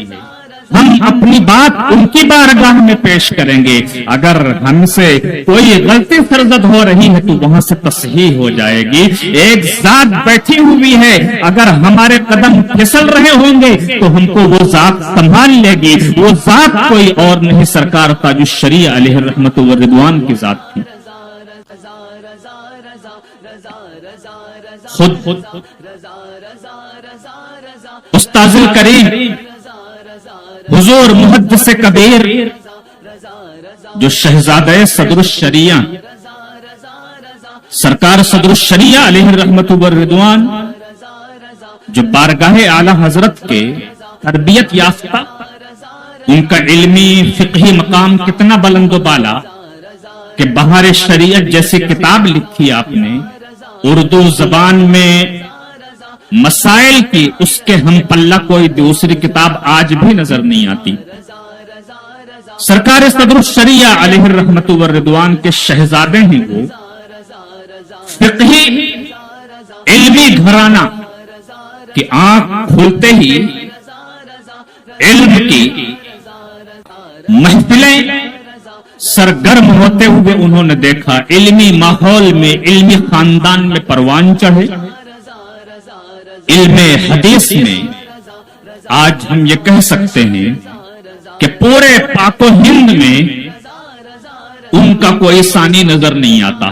ہم اپنی بات ان کی بارگاہ میں پیش کریں گے، اگر ہم سے کوئی غلطی سرزد ہو رہی ہے تو وہاں سے تصحیح ہو جائے گی، ایک ذات بیٹھی ہوئی ہے، اگر ہمارے قدم پھسل رہے ہوں گے تو ہم کو وہ ذات سنبھال لے گی، وہ ذات کوئی اور نہیں سرکار تاج الشریعہ علیہ الرحمت والرضوان کی ذات تھی۔ خود استاذ الکریم حضور محدث کبیر جو شہزادہ صدر الشریعہ سرکار صدر الشریعہ علیہ الرحمت والرضوان جو بارگاہ اعلی حضرت کے تربیت یافتہ، ان کا علمی فقہی مقام کتنا بلند و بالا کہ بہار شریعت جیسی کتاب لکھی آپ نے، اردو زبان میں مسائل کی اس کے ہم پلہ کوئی دوسری کتاب آج بھی نظر نہیں آتی۔ سرکار صدر الشریعہ علیہ الرحمت والرضوان کے شہزادے ہیں وہ، فقہی علمی گھرانہ کی آنکھ کھولتے ہی علم کی محفلیں سرگرم ہوتے ہوئے انہوں نے دیکھا، علمی ماحول میں، علمی خاندان میں پروان چڑھے۔ علم حدیث میں آج ہم یہ کہہ سکتے ہیں کہ پورے پاک و ہند میں ان کا کوئی ثانی نظر نہیں آتا۔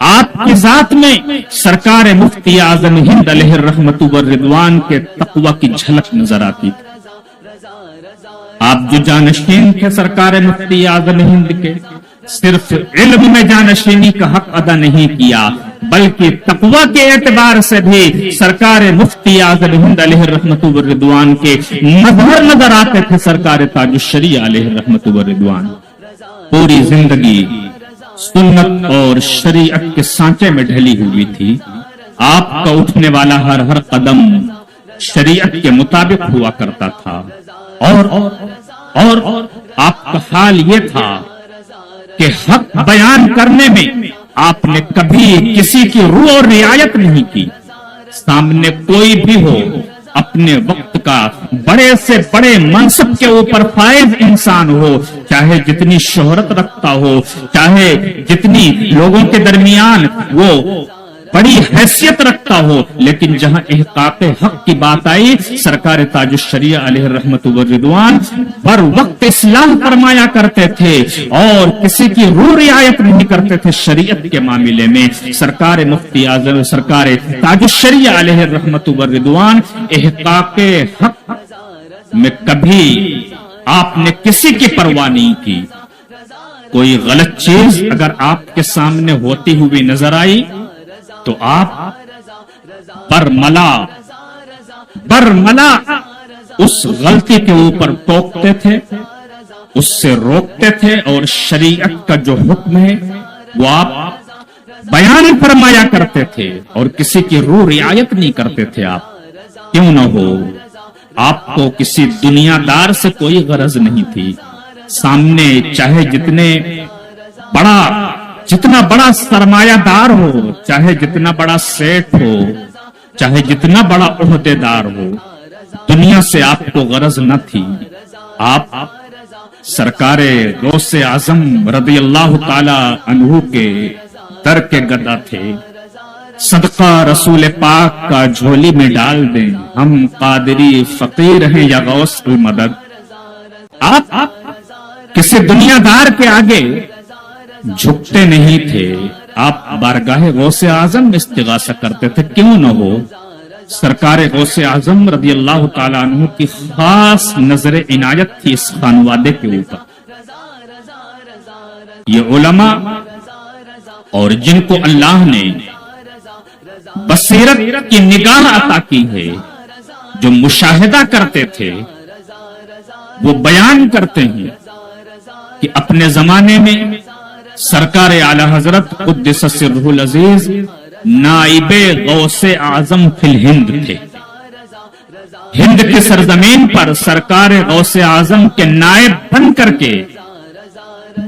آپ کی ذات میں سرکار مفتی اعظم ہند علیہ الرحمت والرضوان کے تقوی کی جھلک نظر آتی تھی۔ آپ جو جانشین تھے سرکار مفتی اعظم ہند کے، صرف علم میں جانشینی کا حق ادا نہیں کیا بلکہ تقوی کے اعتبار سے بھی سرکار مفتی اعظم ہند علیہ الرحمت والرضوان کے مظہر نظر آتے تھے سرکار تاج الشریعہ علیہ الرحمت والرضوان۔ پوری زندگی سنت اور شریعت کے سانچے میں ڈھلی ہوئی تھی۔ آپ کا اٹھنے والا ہر قدم شریعت کے مطابق ہوا کرتا تھا، اور آپ کا حال یہ تھا کہ حق بیان کرنے میں آپ نے کبھی کسی کی روح اور رعایت نہیں کی۔ سامنے کوئی بھی ہو، اپنے وقت کا بڑے سے بڑے منصب کے اوپر فائز انسان ہو، چاہے جتنی شہرت رکھتا ہو، چاہے جتنی لوگوں کے درمیان وہ بڑی حیثیت رکھتا ہو، لیکن جہاں احقاق حق کی بات آئی سرکار تاج الشریعہ علیہ الرحمت والرضوان پر وقت اصلاح فرمایا کرتے تھے اور کسی کی روح رعایت نہیں کرتے تھے شریعت کے معاملے میں۔ سرکار مفتی اعظم سرکار تاج الشریعہ علیہ الرحمت والرضوان احقاق حق میں کبھی آپ نے کسی کی پرواہ نہیں کی۔ کوئی غلط چیز اگر آپ کے سامنے ہوتی ہوئی نظر آئی تو آپ برملا اس غلطی کے اوپر ٹوکتے تھے، اس سے روکتے تھے، اور شریعت کا جو حکم ہے وہ آپ بیان فرمایا کرتے تھے اور کسی کی روح رعایت نہیں کرتے تھے۔ آپ کیوں نہ ہو، آپ کو کسی دنیا دار سے کوئی غرض نہیں تھی۔ سامنے چاہے جتنا بڑا سرمایہ دار ہو، چاہے جتنا بڑا سیٹ ہو، چاہے جتنا بڑا عہدے دار ہو، دنیا سے آپ کو غرض نہ تھی۔ آپ سرکار غوث اعظم رضی اللہ تعالی عنہ کے در کے گدا تھے۔ صدقہ رسول پاک کا جھولی میں ڈال دیں، ہم قادری فقیر ہیں یا غوث المدد۔ آپ کسی دنیا دار کے آگے جھکتے نہیں تھے، آپ بارگاہ غوث اعظم میں استغاثہ کرتے تھے۔ کیوں نہ ہو، سرکار غوث اعظم رضی اللہ تعالیٰ عنہ کی خاص نظر عنایت تھی اس خانوادے کے اوپر۔ یہ علماء اور جن کو اللہ نے بصیرت کی نگاہ عطا کی ہے، جو مشاہدہ کرتے تھے، وہ بیان کرتے ہیں کہ اپنے زمانے میں سرکار اعلی حضرت قدس سرہ العزیز نائب غوث اعظم فی الہند تھے۔ ہند کی سرزمین پر سرکار غوث اعظم کے نائب بن کر کے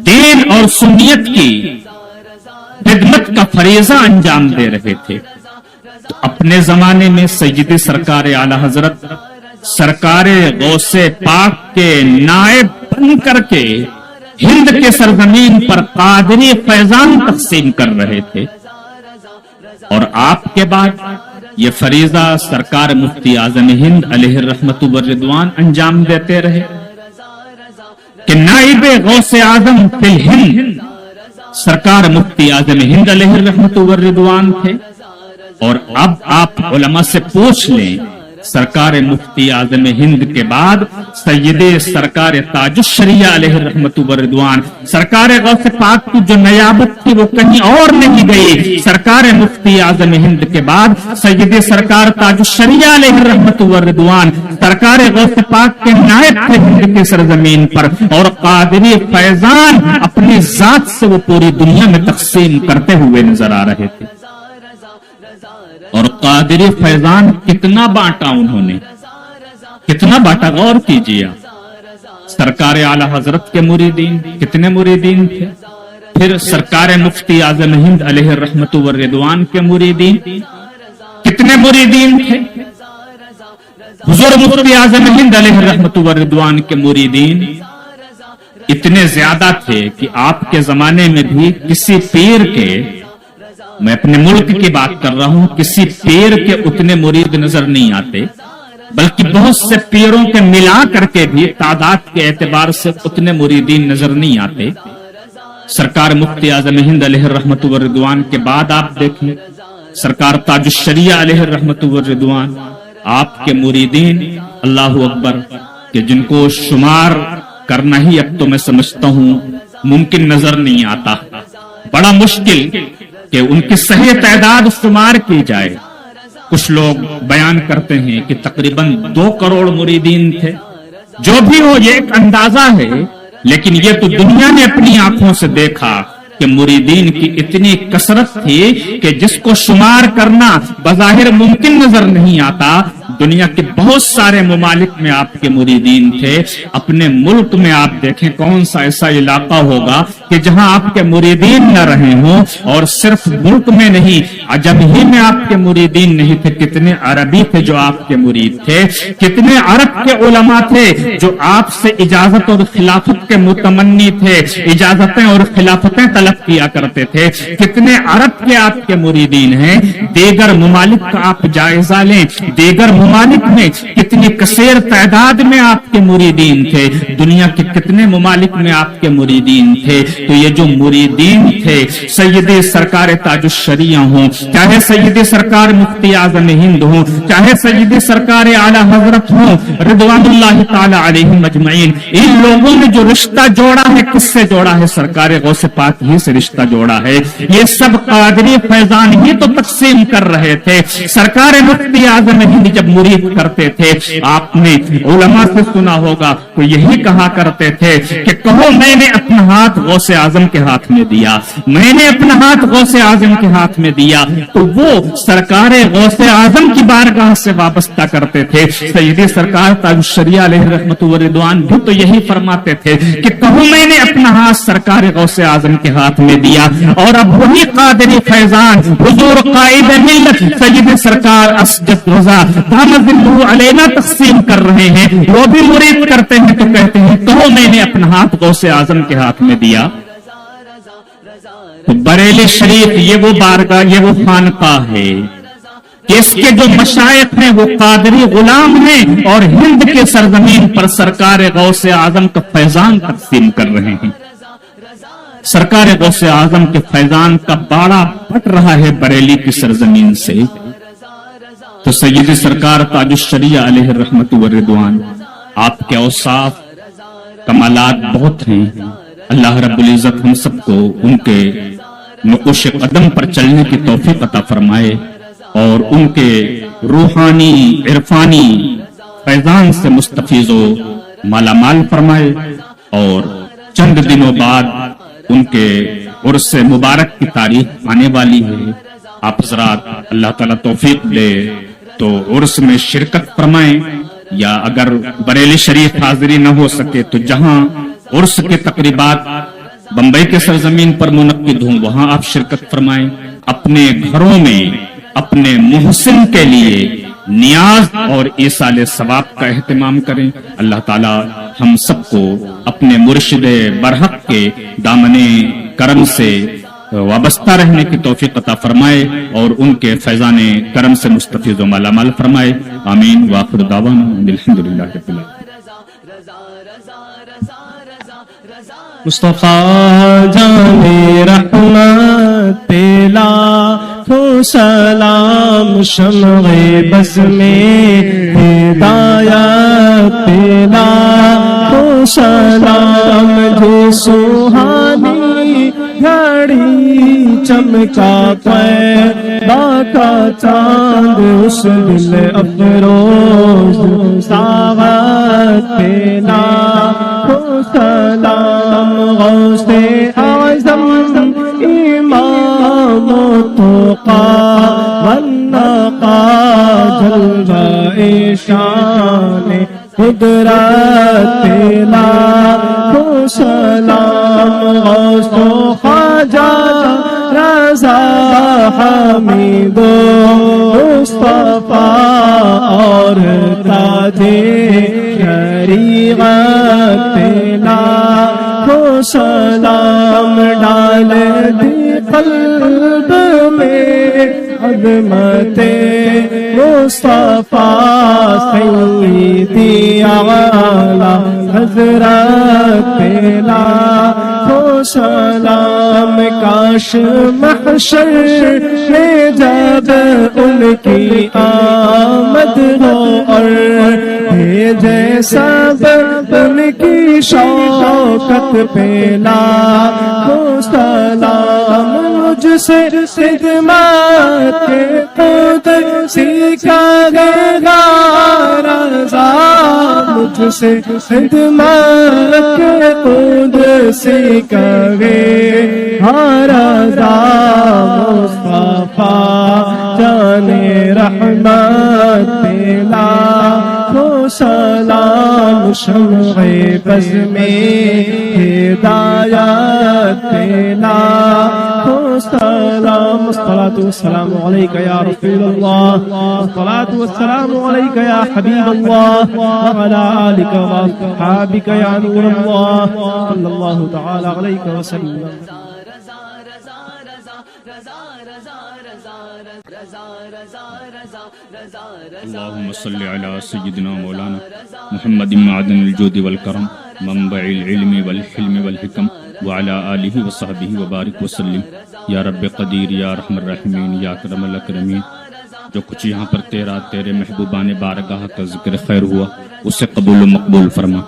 دین اور سنیت کی خدمت کا فریضہ انجام دے رہے تھے۔ تو اپنے زمانے میں سیدی سرکار اعلی حضرت سرکار غوث پاک کے نائب بن کر کے ہند کے سرزمین پر قادری فیضان تقسیم کر رہے تھے، اور آپ کے بعد یہ فریضہ سرکار مفتی اعظم ہند علیہ الرحمت والرضوان انجام دیتے رہے کہ نائب غوث اعظم فی الہند سرکار مفتی اعظم ہند علیہ الرحمت والرضوان تھے۔ اور اب آپ علماء سے پوچھ لیں، سرکار مفتی اعظم ہند کے بعد سید سرکار تاج الشریعہ علیہ الرحمت والرضوان سرکار غوث پاک کی جو نیابت تھی وہ کہیں اور نہیں گئی۔ سرکار مفتی اعظم ہند کے بعد سید سرکار تاج الشریعہ علیہ الرحمت والرضوان سرکار غوث پاک کے نائب تھے ہند کی سرزمین پر، اور قادری فیضان اپنی ذات سے وہ پوری دنیا میں تقسیم کرتے ہوئے نظر آ رہے تھے۔ اور قادری فیضان کتنا بانٹا انہوں نے، کتنا بانٹا، غور کیجیے۔ سرکار اعلی حضرت کے مریدین کتنے مریدین تھے، پھر سرکار مفتی اعظم ہند علیہ الرحمت والرضوان کے مریدین کتنے مریدین تھے، حضور مفتی اعظم ہند علیہ الرحمت والرضوان کے مریدین اتنے زیادہ تھے کہ آپ کے زمانے میں بھی کسی پیر کے، میں اپنے ملک کی بات کر رہا ہوں، کسی پیر کے اتنے مرید نظر نہیں آتے، بلکہ بہت سے پیروں کے ملا کر کے بھی تعداد کے اعتبار سے اتنے مریدین نظر نہیں آتے۔ سرکار مفتی اعظم ہند علیہ الرحمت والرضوان کے بعد آپ دیکھیں سرکار تاج الشریعہ علیہ الرحمت والرضوان، آپ کے مریدین اللہ اکبر کہ جن کو شمار کرنا ہی اب تو میں سمجھتا ہوں ممکن نظر نہیں آتا، بڑا مشکل کہ ان کی صحیح تعداد شمار کی جائے۔ کچھ لوگ بیان کرتے ہیں کہ تقریباً 2 کروڑ مریدین تھے، جو بھی ہو یہ ایک اندازہ ہے، لیکن یہ تو دنیا نے اپنی آنکھوں سے دیکھا کہ مریدین کی اتنی کثرت تھی کہ جس کو شمار کرنا بظاہر ممکن نظر نہیں آتا۔ دنیا کے بہت سارے ممالک میں آپ کے مریدین تھے، اپنے ملک میں آپ دیکھیں کون سا ایسا علاقہ ہوگا کہ جہاں آپ کے مریدین نہ رہے ہوں، اور صرف ملک میں نہیں عجم ہی میں آپ کے مریدین نہیں تھے، کتنے عربی تھے جو آپ کے مرید تھے، کتنے عرب کے علماء تھے جو آپ سے اجازت اور خلافت کے متمنی تھے، اجازتیں اور خلافتیں طلب کیا کرتے تھے، کتنے عرب کے آپ کے مریدین ہیں۔ دیگر ممالک کا آپ جائزہ لیں، دیگر ممالک میں کتنی کثیر تعداد میں آپ کے مریدین تھے، دنیا کے کتنے ممالک میں آپ کے مریدین تھے۔ تو یہ جو مریدین تھے، سید سرکار تاج الشریعہ ہوں، چاہے سید سرکار مفتی اعظم ہند ہوں، چاہے سید سرکار اعلی حضرت ہوں رضوان اللہ تعالی علیہم اجمعین، ان لوگوں نے جو رشتہ جوڑا ہے کس سے جوڑا ہے؟ سرکار غوث پاک ہی سے رشتہ جوڑا ہے۔ یہ سب قادری فیضان ہی تو تقسیم کر رہے تھے۔ سرکار مفتی اعظم ہند جب مرید کرتے تھے، آپ نے علماء سے سنا ہوگا تو یہی کہا کرتے تھے کہ کہو میں نے اپنا ہاتھ غوث اعظم کے ہاتھ میں دیا، میں نے اپنا ہاتھ غوث اعظم کے ہاتھ میں دیا، تو وہ سرکار غوث اعظم کی بارگاہ سے وابستہ کرتے تھے۔ سید سرکار تاج الشریعہ علیہ رحمت والرضوان بھی تو یہی فرماتے تھے کہ کہو میں نے اپنا ہاتھ سرکار غوث اعظم کے ہاتھ میں دیا، اور اب وہی قادری فیضان حضور قائد ملت سید سرکار اسجد رضا دامت اللہ علینا تقسیم کر رہے ہیں۔ وہ بھی مرید کرتے ہیں تو کہتے ہیں کہو میں نے اپنا ہاتھ غوث اعظم کے ہاتھ میں دیا۔ تو بریلی شریف یہ وہ بارگاہ، یہ وہ خانقاہ ہے کہ اس کے جو مشائخ ہیں وہ قادری غلام ہیں، اور ہند کے سرزمین پر سرکار غوث اعظم کا فیضان تقسیم کر رہے ہیں۔ سرکار غوث اعظم کے فیضان کا باڑا پھٹ رہا ہے بریلی کی سرزمین سے۔ تو سید سرکار تاج الشریعہ علیہ الرحمت والرضوان، آپ کے اوصاف کمالات بہت ہیں۔ اللہ رب العزت ہم سب کو ان کے نقوش قدم پر چلنے کی توفیق عطا فرمائے، اور ان کے روحانی عرفانی فیضان سے مستفیض و مالا مال فرمائے۔ اور چند دنوں بعد ان کے عرس مبارک کی تاریخ آنے والی ہے۔ آپ حضرات اللہ تعالیٰ توفیق دے تو عرس میں شرکت فرمائیں، یا اگر بریلی شریف حاضری نہ ہو سکے تو جہاں عرس کے تقریبات بمبئی کے سرزمین پر منعقد ہوں وہاں آپ شرکت فرمائیں۔ اپنے گھروں میں اپنے محسن کے لیے نیاز اور ایصال ثواب کا اہتمام کریں۔ اللہ تعالیٰ ہم سب کو اپنے مرشد برحق کے دامن کرم سے وابستہ رہنے کی توفیق عطا فرمائے، اور ان کے فیضان کرم سے مستفیض و مالا مال فرمائے۔ آمین وآخر دعوانا الحمدللہ رب العالمین۔ مصطفیٰ جان رحمت لاکھوں سلام، شمع بز میں ہدایت لاکھوں سلام، جو سہانی گھڑی چمکا طیبہ کا چاند، اس دل افروز ساغت پہ لاکھوں سلام، غوث اعظم امام التقی والنقا، جلوہ شان قدرت پہ لاکھوں سلام، غوث و خواجہ رضا حمید مصطفیٰ، اور تاج شریعت پہ لاکھوں سلام، ڈال دی قلب میں عظمت مصطفیٰ، سیدی اعلی حضرت پہ لاکھوں سلام کاش محشر میں جب ان کی آمد ہو اور بھیجے سب ان کی شوکت پہ لاکھوں سلام مجھ سے خدمت کے قدسی کا گا رضا مجھ سے خدمت کے قدسی کا رضا مصطفیٰ جان رحمت پلا کو سلام شمع بز میں ہدایت پلا کو سلام الصلاة والسلام علیک یا رسول اللہ الصلاة والسلام علیک یا حبیب اللہ وعلی آلک واصحابک یا نور اللہ صلی اللہ تعالی علیک وسلم. اللهم صل على سيدنا مولانا محمد معدن الجود والكرم منبع العلم والحلم والحكم وعلى آله وصحبه وبارك وسلم. یا رب قدیر یا رحم الرحمین یا اکرم الاکرمین، جو کچھ یہاں پر تیرے محبوبان بارگاہ کا ذکر خیر ہوا اسے قبول و مقبول فرما.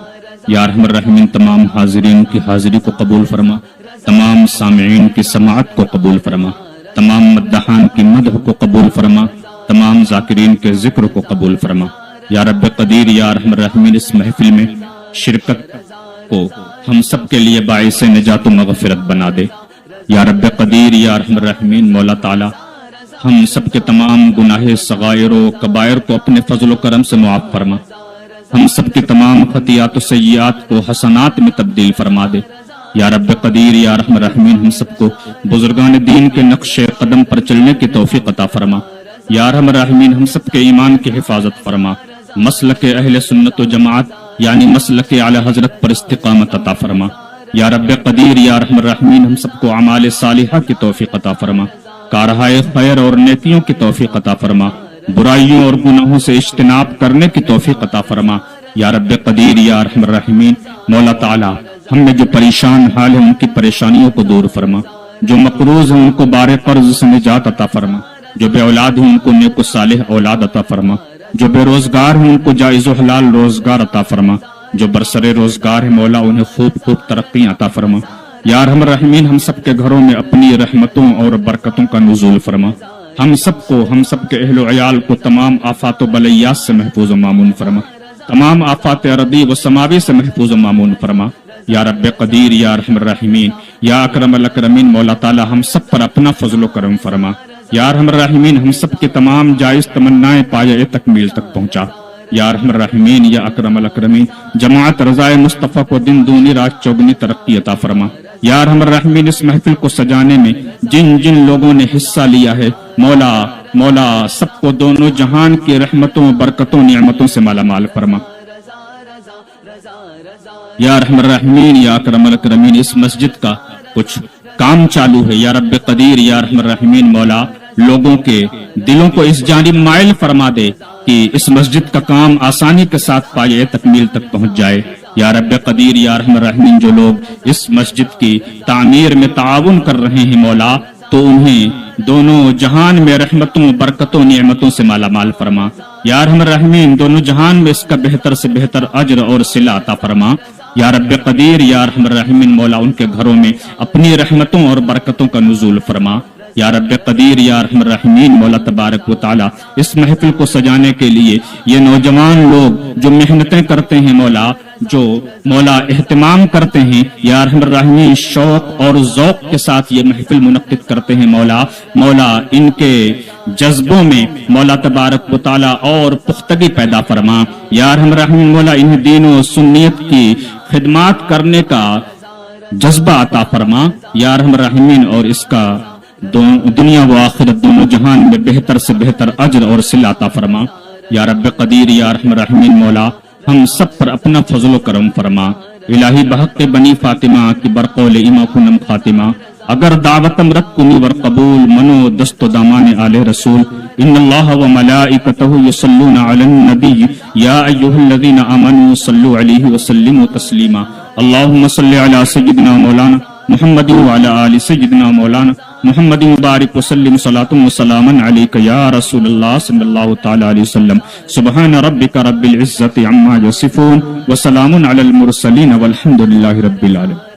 یا رحم الرحمین تمام حاضرین کی حاضری کو قبول فرما، تمام سامعین کی سماعت کو قبول فرما، تمام مدحان کی مدح کو قبول فرما، تمام ذاکرین کے ذکر کو قبول فرما. یا رب قدیر یا رحم الرحمین اس محفل میں شرکت کو ہم سب کے لیے باعث نجات و مغفرت بنا دے. یا رب قدیر یا رحم الرحمین مولا تعالی ہم سب کے تمام گناہ صغائر و کبائر کو اپنے فضل و کرم سے معاف فرما، ہم سب کے تمام خطیات و سیئات کو حسنات میں تبدیل فرما دے. یا رب قدیر یا رحم الرحمین ہم سب کو بزرگان دین کے نقش قدم پر چلنے کی توفیق عطا فرما. یا رحم الرحمین ہم سب کے ایمان کی حفاظت فرما، مسلک اہل سنت و جماعت یعنی مسلک اعلی حضرت پر استقامت عطا فرما. یا رب قدیر یا رحم الرحمین ہم سب کو اعمال صالحہ کی توفیق عطا فرما، کارہائے خیر اور نیکیوں کی توفیق عطا فرما، برائیوں اور گناہوں سے اجتناب کرنے کی توفیق عطا فرما. یا رب قدیر یا رحم الرحمین مولا تعالی ہم میں جو پریشان حال ہیں ان کی پریشانیوں کو دور فرما، جو مقروض ہیں ان کو بار قرض سے نجات عطا فرما، جو بے اولاد ہیں ان کو نیک و صالح اولاد عطا فرما، جو بے روزگار ہیں ان کو جائز و حلال روزگار عطا فرما، جو برسر روزگار ہے مولا انہیں خوب ترقی عطا فرما. یا رحم الرحمین ہم سب کے گھروں میں اپنی رحمتوں اور برکتوں کا نزول فرما، ہم سب کے اہل و عیال کو تمام آفات و بلیات سے محفوظ و مامون فرما، تمام آفات ارضی و سماوی سے محفوظ و مامون فرما. یا رب قدیر یا رحم الرحمین یا اکرم الاکرمین مولا تعالی ہم سب پر اپنا فضل و کرم فرما. یا رحم الرحمین ہم سب کے تمام جائز تمنائیں پایہ تکمیل تک پہنچا. یا رحم الرحمین یا اکرم الاکرمین جماعت رضائے مصطفیٰ کو دن دونی رات چوگنی ترقی عطا فرما. یا رحم الرحمین اس محفل کو سجانے میں جن لوگوں نے حصہ لیا ہے مولا سب کو دونوں جہان کی رحمتوں برکتوں نعمتوں سے مالا مال فرما. یا رحم الرحمین یا اکرم الاکرمین اس مسجد کا کچھ کام چالو ہے، یا رب قدیر یا رحم الرحمین مولا لوگوں کے دلوں کو اس جانب مائل فرما دے کہ اس مسجد کا کام آسانی کے ساتھ پایہ تکمیل تک پہنچ جائے. یا رب قدیر یا رحم الرحمین جو لوگ اس مسجد کی تعمیر میں تعاون کر رہے ہیں مولا تو انہیں دونوں جہان میں رحمتوں برکتوں نعمتوں سے مالا مال فرما. یا رحم الرحمین دونوں جہان میں اس کا بہتر سے بہتر اجر اور صلہ عطا فرما. یا رب قدیر یا رحم الرحمین مولا ان کے گھروں میں اپنی رحمتوں اور برکتوں کا نزول فرما. یا رب قدیر یا رحم الرحمین مولا تبارک و تعالی اس محفل کو سجانے کے لیے یہ نوجوان لوگ جو محنتیں کرتے ہیں جو مولا اہتمام کرتے ہیں، یا رحم الرحمین شوق اور ذوق کے ساتھ یہ محفل منعقد کرتے ہیں مولا ان کے جذبوں میں مولا تبارک و تعالی اور پختگی پیدا فرما. یا رحم الرحمین مولا انہیں دین و سنیت کی خدمات کرنے کا جذبہ عطا فرما. یا رحم الرحمین اور اس کا دنیا و آخرت دونوں جہان میں بہتر سے بہتر اجر اور صلہ عطا فرما. یا رب قدیر یا رحم الرحمین مولا ہم سب پر اپنا فضل و کرم فرما. الہی بحق بنی فاطمہ کی برقول ایما کنم خاتمہ اگر دعوتم رد کنی ور قبول منو دست و دامان آل رسول ان اللہ و ملائکتہ یصلون علی النبی یا ایہا الذین آمنوا صلوا علیہ وسلموا تسلیما. اللہم صلی علی سیدنا مولانا محمد وعلى آل سيدنا مولانا محمد مبارک وسلم صلاۃ وسلاما علیک یا رسول اللہ صلی اللہ تعالی علیہ وسلم سبحان ربک رب العزۃ عما یصفون وسلام علی المرسلین والحمد للہ رب العالمین.